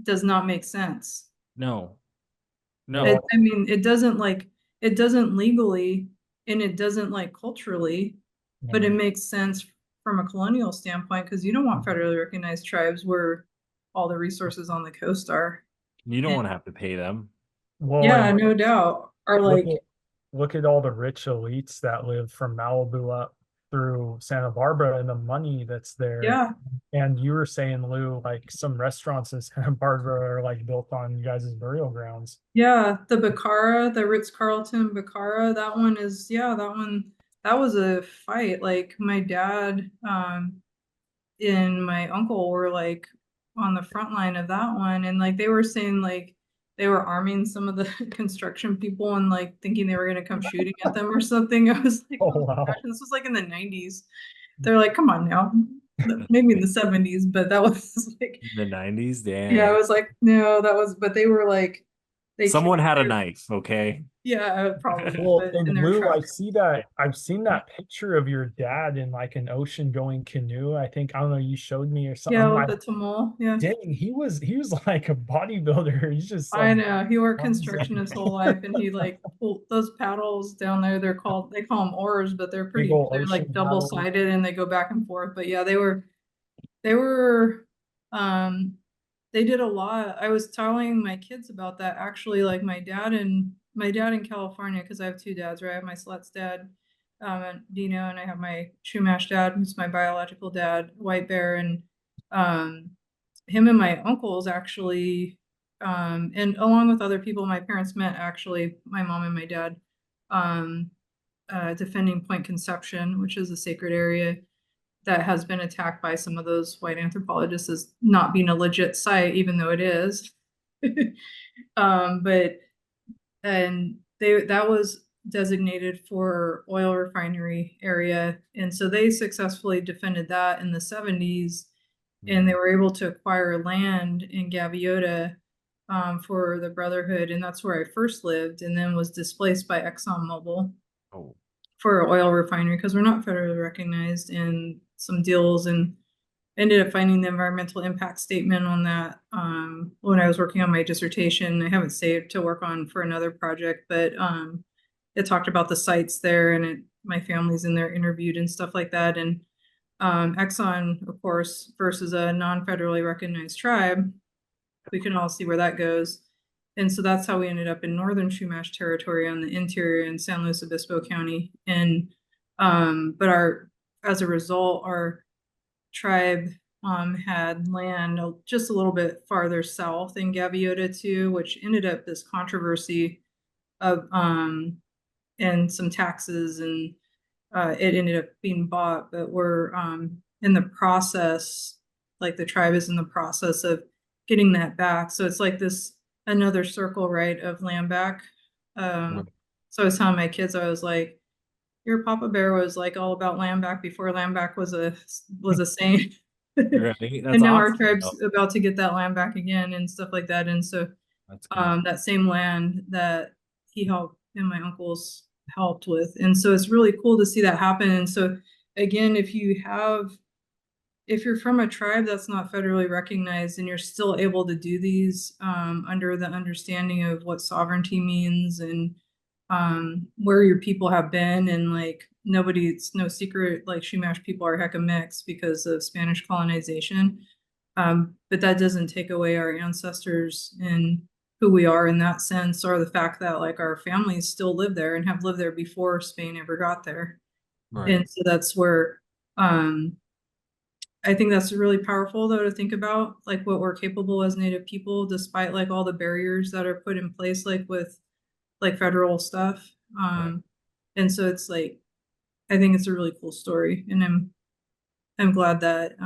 does not make sense. No. I mean, it doesn't legally, and it doesn't like culturally, but it makes sense from a colonial standpoint, because you don't want federally recognized tribes where all the resources on the coast are. You don't want to have to pay them. Well, Yeah, and no doubt. Or like, look at all the rich elites that live from Malibu up through Santa Barbara and the money that's there. yeah, And you were saying, Lou, like some restaurants in Santa Barbara are like built on you guys' burial grounds. yeah, the Bacara, the Ritz-Carlton Bacara, that one is, yeah, that was a fight. Like my dad, and my uncle were like on the front line of that one, and like they were saying like they were arming some of the construction people and like thinking they were going to come shooting at them or something. I was like, Oh, oh my wow. gosh, this was like in the 90s. They're like, come on now. Maybe in the 70s, but that was like The 90s, damn. yeah, I was like, no, that was, but they were like, Someone had a knife, okay? yeah, probably. Well, but and in their Lou, I truck. see that I've seen that picture of your dad in like an ocean going canoe. I think, I don't know, you showed me or something. Yeah, I'm with like, the Tamil. Yeah. dang, he was like a bodybuilder. He's just I like, know he worked arms construction his and- whole life, and he like pulled those paddles down there. They call them oars, but they're Big ol' they're like ocean double paddles. sided and they go back and forth. But yeah, they were they did a lot. I was telling my kids about that actually, like my dad in California, because I have 2 dads, right? I have my Sluts dad, and Dino, and I have my Chumash dad, who's my biological dad, Whitebear, and him and my uncles actually, and along with other people my parents met, actually, my mom and my dad, defending Point Conception, which is a sacred area that has been attacked by some of those white anthropologists as not being a legit site, even though it is. But that was designated for oil refinery area, and so they successfully defended that in the 70s, and they were able to acquire land in Gaviota for the Brotherhood, and that's where I first lived, and then was displaced by ExxonMobil for oil refinery because we're not federally recognized in some deals, and ended up finding the environmental impact statement on that when I was working on my dissertation. I haven't saved to work on for another project, but it talked about the sites there, and my family's in there interviewed and stuff like that. And Exxon, of course, versus a non-federally recognized tribe. We can all see where that goes. And so that's how we ended up in northern Chumash territory on the interior in San Luis Obispo County. And but as a result, our tribe had land just a little bit farther south in Gaviota too, which ended up this controversy of and some taxes, and it ended up being bought, but we're in the process, like the tribe is in the process of getting that back. So it's like this another circle, right, of land back. So I was telling my kids, I was like, your Papa Bear was like all about land back before land back was a saying. Right. And That's now our awesome, tribe's though. about to get that land back again and stuff like that. And so That's good. that same land that he helped and my uncles helped with. And so it's really cool to see that happen. And so again, if you're from a tribe that's not federally recognized and you're still able to do these under the understanding of what sovereignty means and where your people have been, and like it's no secret, like Chumash people are hecka mixed because of Spanish colonization. But that doesn't take away our ancestors and who we are in that sense, or the fact that like our families still live there and have lived there before Spain ever got there. Right. And so that's where I think that's really powerful though to think about, like what we're capable as Native people, despite like all the barriers that are put in place, like with like federal stuff. And so it's like, I think it's a really cool story, and I'm glad that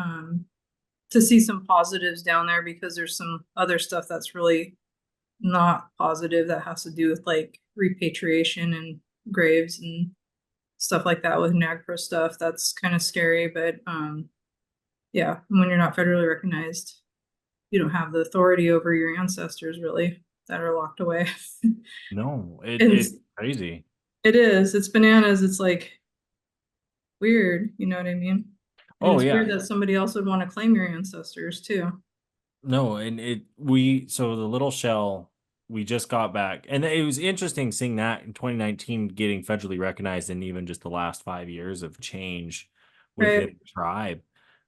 to see some positives down there, because there's some other stuff that's really not positive that has to do with like repatriation and graves and stuff like that with NAGPRO stuff. That's kind of scary, but yeah, when you're not federally recognized, you don't have the authority over your ancestors really that are locked away. No, And it's crazy. it is. It's bananas. It's like weird. You know what I mean? And Oh, it's yeah. weird that somebody else would want to claim your ancestors too. No, and so the little shell, we just got back, and it was interesting seeing that in 2019 getting federally recognized, in even just the last 5 years of change within Right. the tribe.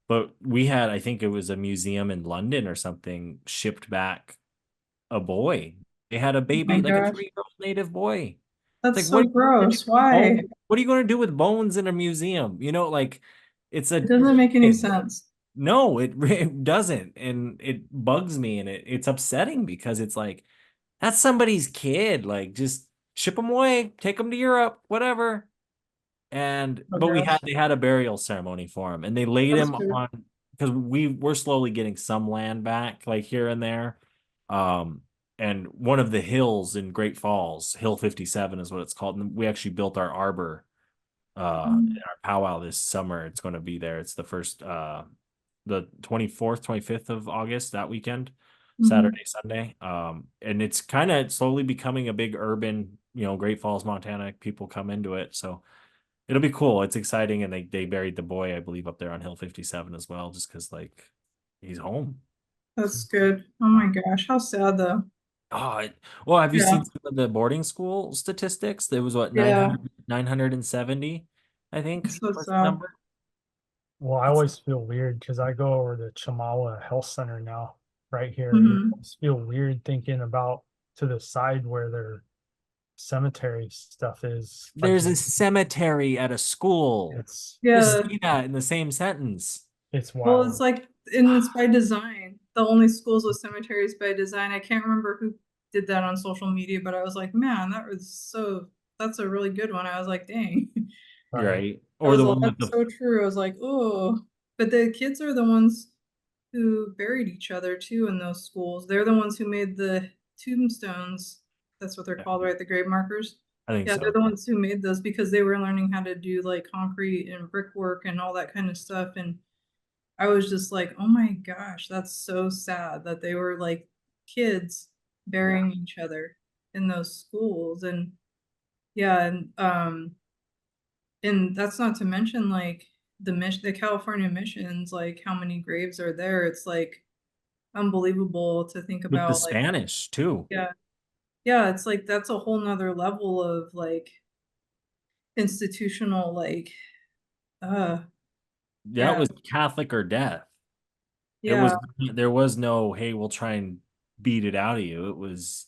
But we had, I think it was a museum in London or something, shipped back a boy. They had a baby, my like a gosh. 3-year-old native boy. That's It's like, so what are you gonna do gross. with Why? bones? What are you going to do with bones in a museum? You know, like it's a It doesn't make any kid. sense. No, it doesn't, and it bugs me, and it's upsetting because it's like that's somebody's kid. Like, just ship them away, take them to Europe, whatever. And Oh but gosh. they had a burial ceremony for him, and they laid That's him good. on, because we're slowly getting some land back, like here and there. And one of the hills in Great Falls, Hill 57 is what it's called, and we actually built our arbor Mm. our powwow this summer. It's going to be there. It's the first the 24th 25th of August, that weekend, Saturday, Sunday. And it's kind of slowly becoming a big urban, Great Falls, Montana, people come into it, so it'll be cool. It's exciting. And they buried the boy, I believe, up there on Hill 57 as well, just because like he's home. That's good. Oh my gosh, how sad though. Oh, well, have you Yeah. seen some of the boarding school statistics? There was what, Yeah. 970, I think, It's so was the sad. number. Well, I always feel weird because I go over to Chamawa Health Center now, right here. And I always feel weird thinking about to the side where their cemetery stuff is. Like, There's a cemetery at a school. it's Just Yeah. say that in the same sentence. it's Well, wild. it's like, and it's by design. The only schools with cemeteries by design. I can't remember who did that on social media, but I was like, man, that's a really good one. I was like, dang. Right. I Or was the like, one with that's the so true. I was like, oh, but the kids are the ones who buried each other too in those schools. They're the ones who made the tombstones. That's what they're called, right? The grave markers. I think Yeah, they're so. the ones who made those because they were learning how to do like concrete and brickwork and all that kind of stuff. And I was just like, oh my gosh, that's so sad that they were like kids burying each other in those schools. And yeah, and that's not to mention like the California missions, like how many graves are there. It's like unbelievable to think With the about, like, Spanish too. yeah. Yeah, it's like that's a whole nother level of like institutional, like uh that was Catholic or death. Yeah. There was no, hey, we'll try and beat it out of you. It was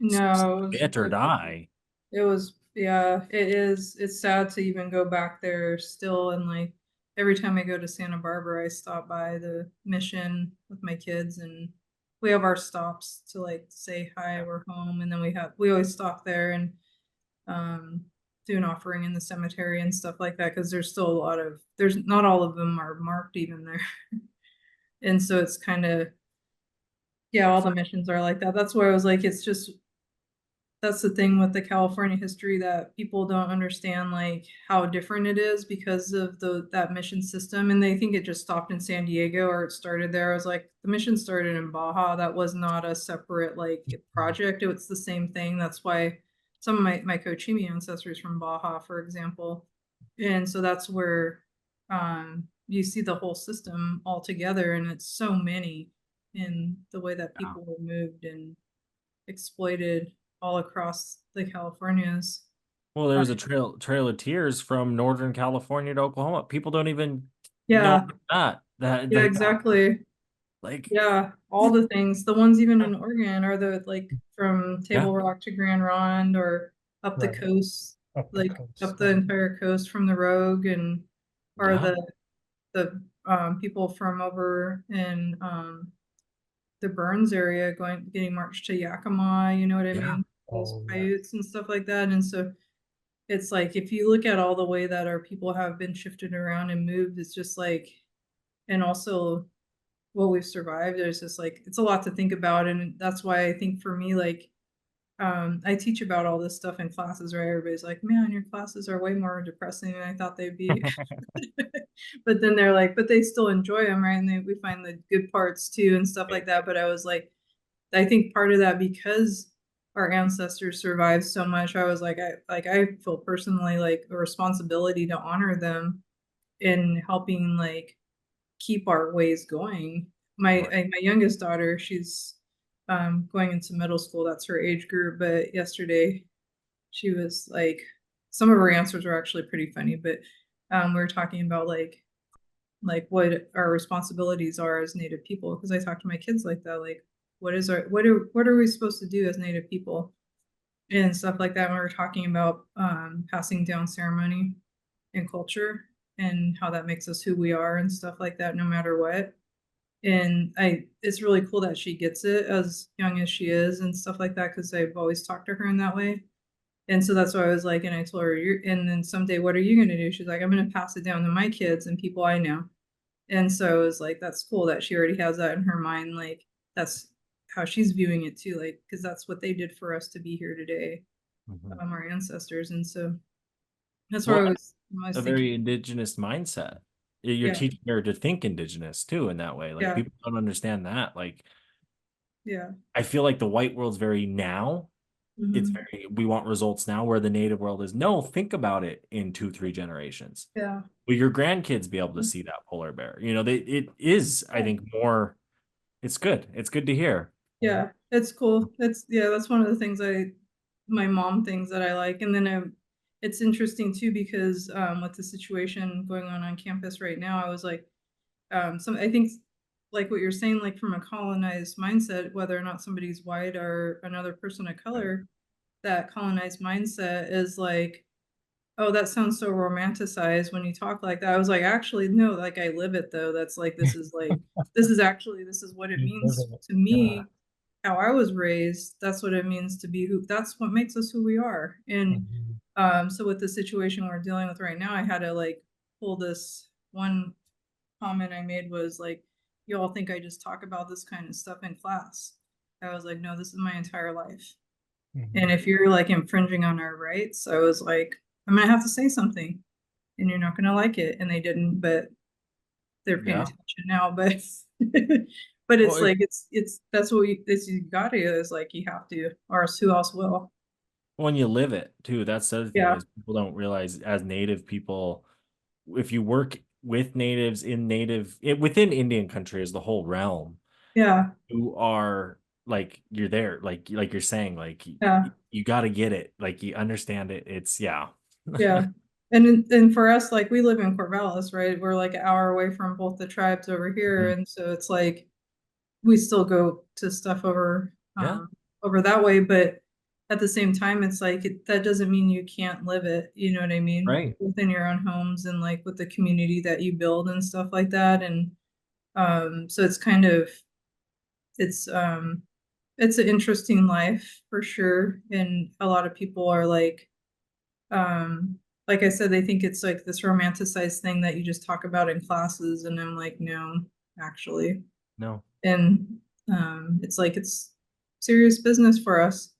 No, it or die. it was, yeah, it is. It's sad to even go back there still. And like every time I go to Santa Barbara, I stop by the mission with my kids, and we have our stops to like say hi, we're home. And then we always stop there and um, do an offering in the cemetery and stuff like that. Cause there's still a lot of, there's not all of them are marked even there. And so it's kind of, yeah, all the missions are like that. That's why I was like, it's just, that's the thing with the California history that people don't understand, like how different it is because of that mission system. And they think it just stopped in San Diego or it started there. I was like, the mission started in Baja. That was not a separate like project. It was the same thing. That's why some of my Cochimi ancestors from Baja, for example. And so that's where you see the whole system all together, and it's so many in the way that people were moved and exploited all across the Californias. Well, there was a trail of tears from Northern California to Oklahoma. People don't even Yeah, know that yeah, like, exactly. like Yeah, all the things, the ones even in Oregon are the like from Table Rock to Grand Ronde or up the Right. coast, Up the like coast. up the entire coast from the Rogue, and or Yeah. the people from over in the Burns area getting marched to Yakima, you know what I mean? Those Oh, yeah. Paiutes and stuff like that. And so it's like if you look at all the way that our people have been shifted around and moved, it's just like, and also what we've survived, there's just like it's a lot to think about. And that's why I think for me, like I teach about all this stuff in classes, right? Everybody's like, man, your classes are way more depressing than I thought they'd be. But then they're like, but they still enjoy them, right? And we find the good parts too and stuff like that. But I was like, I think part of that because our ancestors survived so much, I was like, I feel personally like a responsibility to honor them in helping like keep our ways going. My youngest daughter, she's going into middle school. That's her age group. But yesterday, she was like, some of her answers were actually pretty funny. But we were talking about like what our responsibilities are as Native people. Because I talk to my kids like that, like what are we supposed to do as Native people and stuff like that. When we're talking about passing down ceremony and culture and how that makes us who we are and stuff like that, no matter what. And it's really cool that she gets it as young as she is and stuff like that, because I've always talked to her in that way. And so that's why I was like, and I told her, and then someday, what are you going to do? She's like, I'm going to pass it down to my kids and people I know. And so it was like, that's cool that she already has that in her mind. Like, that's how she's viewing it too. Like, because that's what they did for us to be here today, our ancestors. And so that's where I was a thinking. very indigenous mindset. You're teaching her to think indigenous too in that way. Like people don't understand that. Like, I feel like the white world's very now. It's very, we want results now, where the native world is no, think about it in 2-3 generations. Yeah. Will your grandkids be able to see that polar bear? You know, it is, I think, more, it's good. It's good to hear. Yeah, it's cool. That's one of the things my mom things that I like. And then it's interesting too, because with the situation going on campus right now, I was like, I think like what you're saying, like from a colonized mindset, whether or not somebody's white or another person of color, that colonized mindset is like, oh, that sounds so romanticized when you talk like that. I was like, actually, no, like I live it though. That's like, this is what it means to me, how I was raised. That's what it means to be that's what makes us who we are. And so with the situation we're dealing with right now, I had to like pull this one comment I made was like, you all think I just talk about this kind of stuff in class. I was like, no, this is my entire life. And if you're like infringing on our rights, I was like, I'm gonna have to say something and you're not gonna like it. And they didn't, but they're paying attention now. But but it's like it's that's what you gotta is like you have to, or else who else will? When you live it too, that's the other thing is people don't realize as native people, if you work with natives within Indian country as the whole realm, you are like you're there, like you're saying, like you got to get it, like you understand it. It's Yeah. And for us, like we live in Corvallis, right? We're like an hour away from both the tribes over here, Mhm. and so it's like we still go to stuff over Yeah. over that way, but at the same time, it's like that doesn't mean you can't live it. You know what I mean? Right. Within your own homes and like with the community that you build and stuff like that, and so it's kind of it's um it's an interesting life for sure, and a lot of people are like I said, they think it's like this romanticized thing that you just talk about in classes, and I'm like, no, actually. No. And it's like it's serious business for us.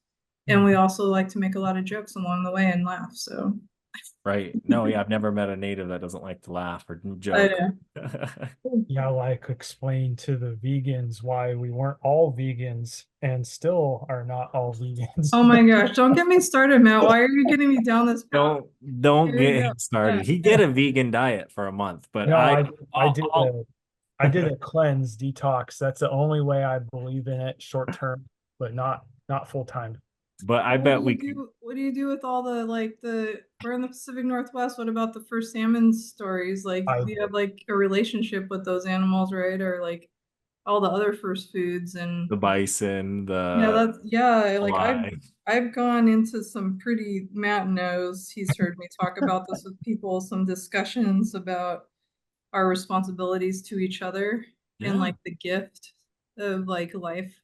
And we also like to make a lot of jokes along the way and laugh. So Right. No, yeah, I've never met a native that doesn't like to laugh or I joke. Yeah, like explain to the vegans why we weren't all vegans and still are not all vegans. oh my gosh, don't get me started, Matt. Why are you getting me down this path? Don't Here you get go. him started. Yeah. He did a vegan diet for a month, but No, I I'll- did a cleanse detox. That's the only way I believe in it short term, but not full time. but I What bet do we you could. do? What do you do with all the like we're in the Pacific Northwest. What about the first salmon stories? Like, I do you have like a relationship with those animals, right? Or like all the other first foods and The bison, yeah, the that's yeah, like fly. I've gone into some pretty Matt knows he's heard me talk about this with people, some discussions about our responsibilities to each other and Yeah. like the gift of like life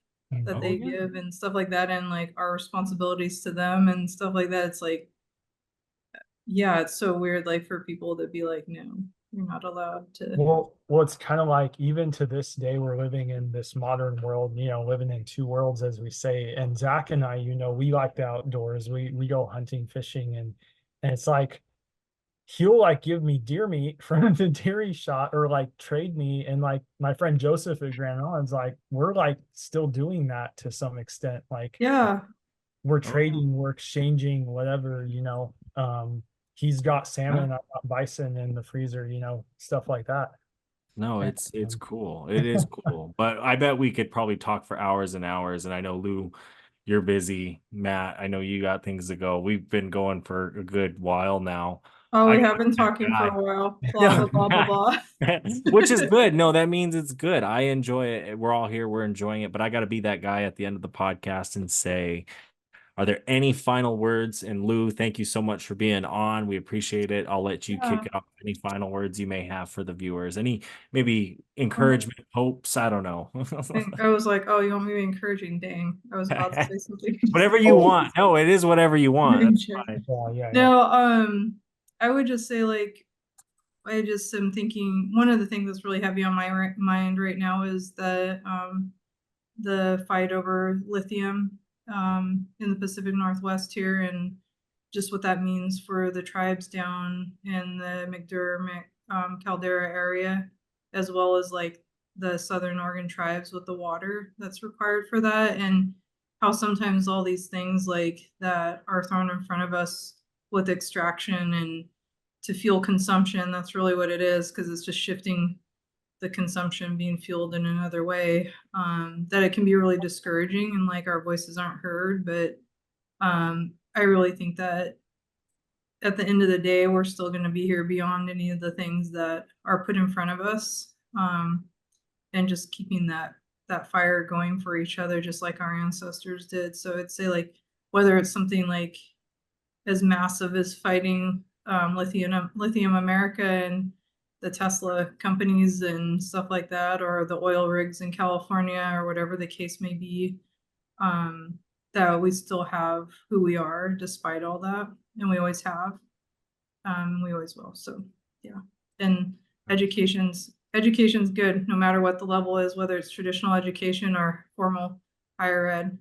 that Oh, they yeah. give and stuff like that, and like our responsibilities to them and stuff like that. It's like, yeah, it's so weird, like for people to be like, no, you're not allowed to. well, it's kind of like even to this day, we're living in this modern world, living in two worlds, as we say. And Zach and I, we like the outdoors. We go hunting, fishing, and it's like he'll like give me deer meat from the deer he shot or like trade me. And like my friend Joseph at Grand Island's like, we're like still doing that to some extent. Like Yeah, we're Oh, trading, we're exchanging whatever, he's got salmon, yeah. I've got bison in the freezer, stuff like that. No, And, it's cool. It is cool. But I bet we could probably talk for hours and hours. And I know Lou, you're busy. Matt, I know you got things to go. We've been going for a good while now. oh, I we got have been that talking for a while, blah guy. blah blah blah blah. Which is good. No, that means it's good. I enjoy it. We're all here. We're enjoying it. But I got to be that guy at the end of the podcast and say, are there any final words? And Lou, thank you so much for being on. We appreciate it. I'll let you Yeah. kick it off. Any final words you may have for the viewers? Any maybe encouragement, hopes? I don't know. I was like, oh, you want me to be encouraging? Dang, I was about to say something. Whatever you want. No, it is whatever you want. That's Sure. fine. yeah. No, I would just say like I just am thinking one of the things that's really heavy on my mind right now is the fight over lithium in the Pacific Northwest here, and just what that means for the tribes down in the McDermott Caldera area, as well as like the Southern Oregon tribes with the water that's required for that, and how sometimes all these things like that are thrown in front of us with extraction and to fuel consumption. That's really what it is, because it's just shifting the consumption being fueled in another way, that it can be really discouraging and like our voices aren't heard. But I really think that at the end of the day, we're still going to be here beyond any of the things that are put in front of us, and just keeping that fire going for each other, just like our ancestors did. So I'd say like whether it's something like as massive as fighting lithium America and the Tesla companies and stuff like that, or the oil rigs in California, or whatever the case may be, that we still have who we are despite all that, and we always have, we always will. So yeah, and education's good no matter what the level is, whether it's traditional education or formal higher ed.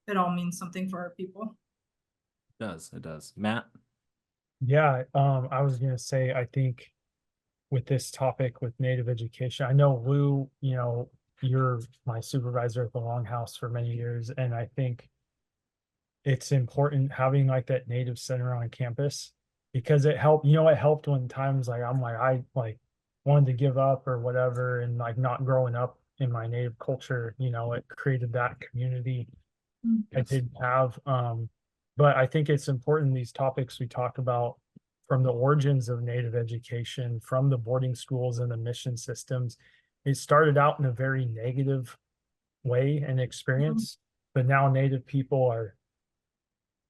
It all means something for our people. It does. It does. Matt? Yeah, I was gonna say, I think with this topic with Native education, I know Lou, you're my supervisor at the Longhouse for many years, and I think it's important having like that Native center on campus because it helped, it helped when times like I like wanted to give up or whatever, and like not growing up in my Native culture, it created that community I Yes. did have. But I think it's important these topics we talk about from the origins of Native education, from the boarding schools and the mission systems. It started out in a very negative way and experience, but now Native people are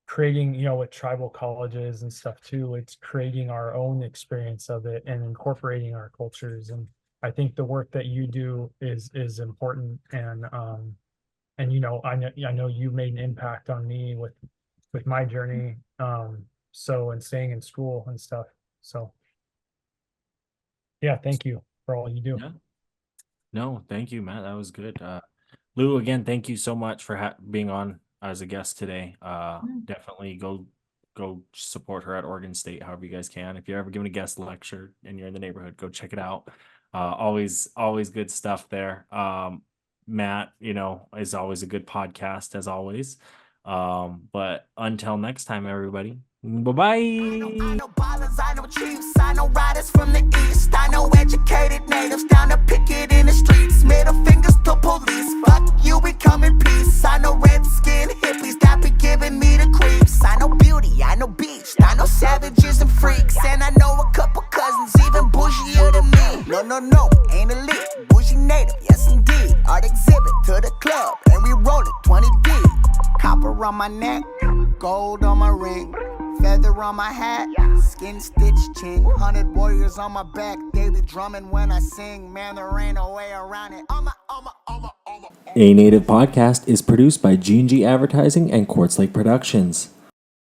creating, with tribal colleges and stuff too, it's creating our own experience of it and incorporating our cultures. And I think the work that you do is important. And I know you made an impact on me with my journey. And staying in school and stuff. So yeah, thank you for all you do. Yeah. No, thank you, Matt. That was good. Lou, again, thank you so much for being on as a guest today. Definitely go support her at Oregon State, however you guys can. If you're ever giving a guest lecture and you're in the neighborhood, go check it out. Always good stuff there. Matt, is always a good podcast as always. But until next time, everybody. Bye-bye. I know ballers, I know chiefs, I know riders from the east. I know educated natives down to picket in the streets. Middle fingers to police, fuck you, we come in peace. I know red skin hippies that be giving me the creeps. I know beauty, I know beach, I know savages and freaks. And I know a couple cousins even bougier than me. No, ain't elite, bougie native, yes indeed. Art exhibit to the club, and we roll it 20 deep. Copper on my neck, gold on my ring, feather on my hat, skin stitched chin, 100 warriors on my back, they be drumming when I sing, man there ain't no way around it. A Native Podcast is produced by G&G Advertising and Quartz Lake Productions.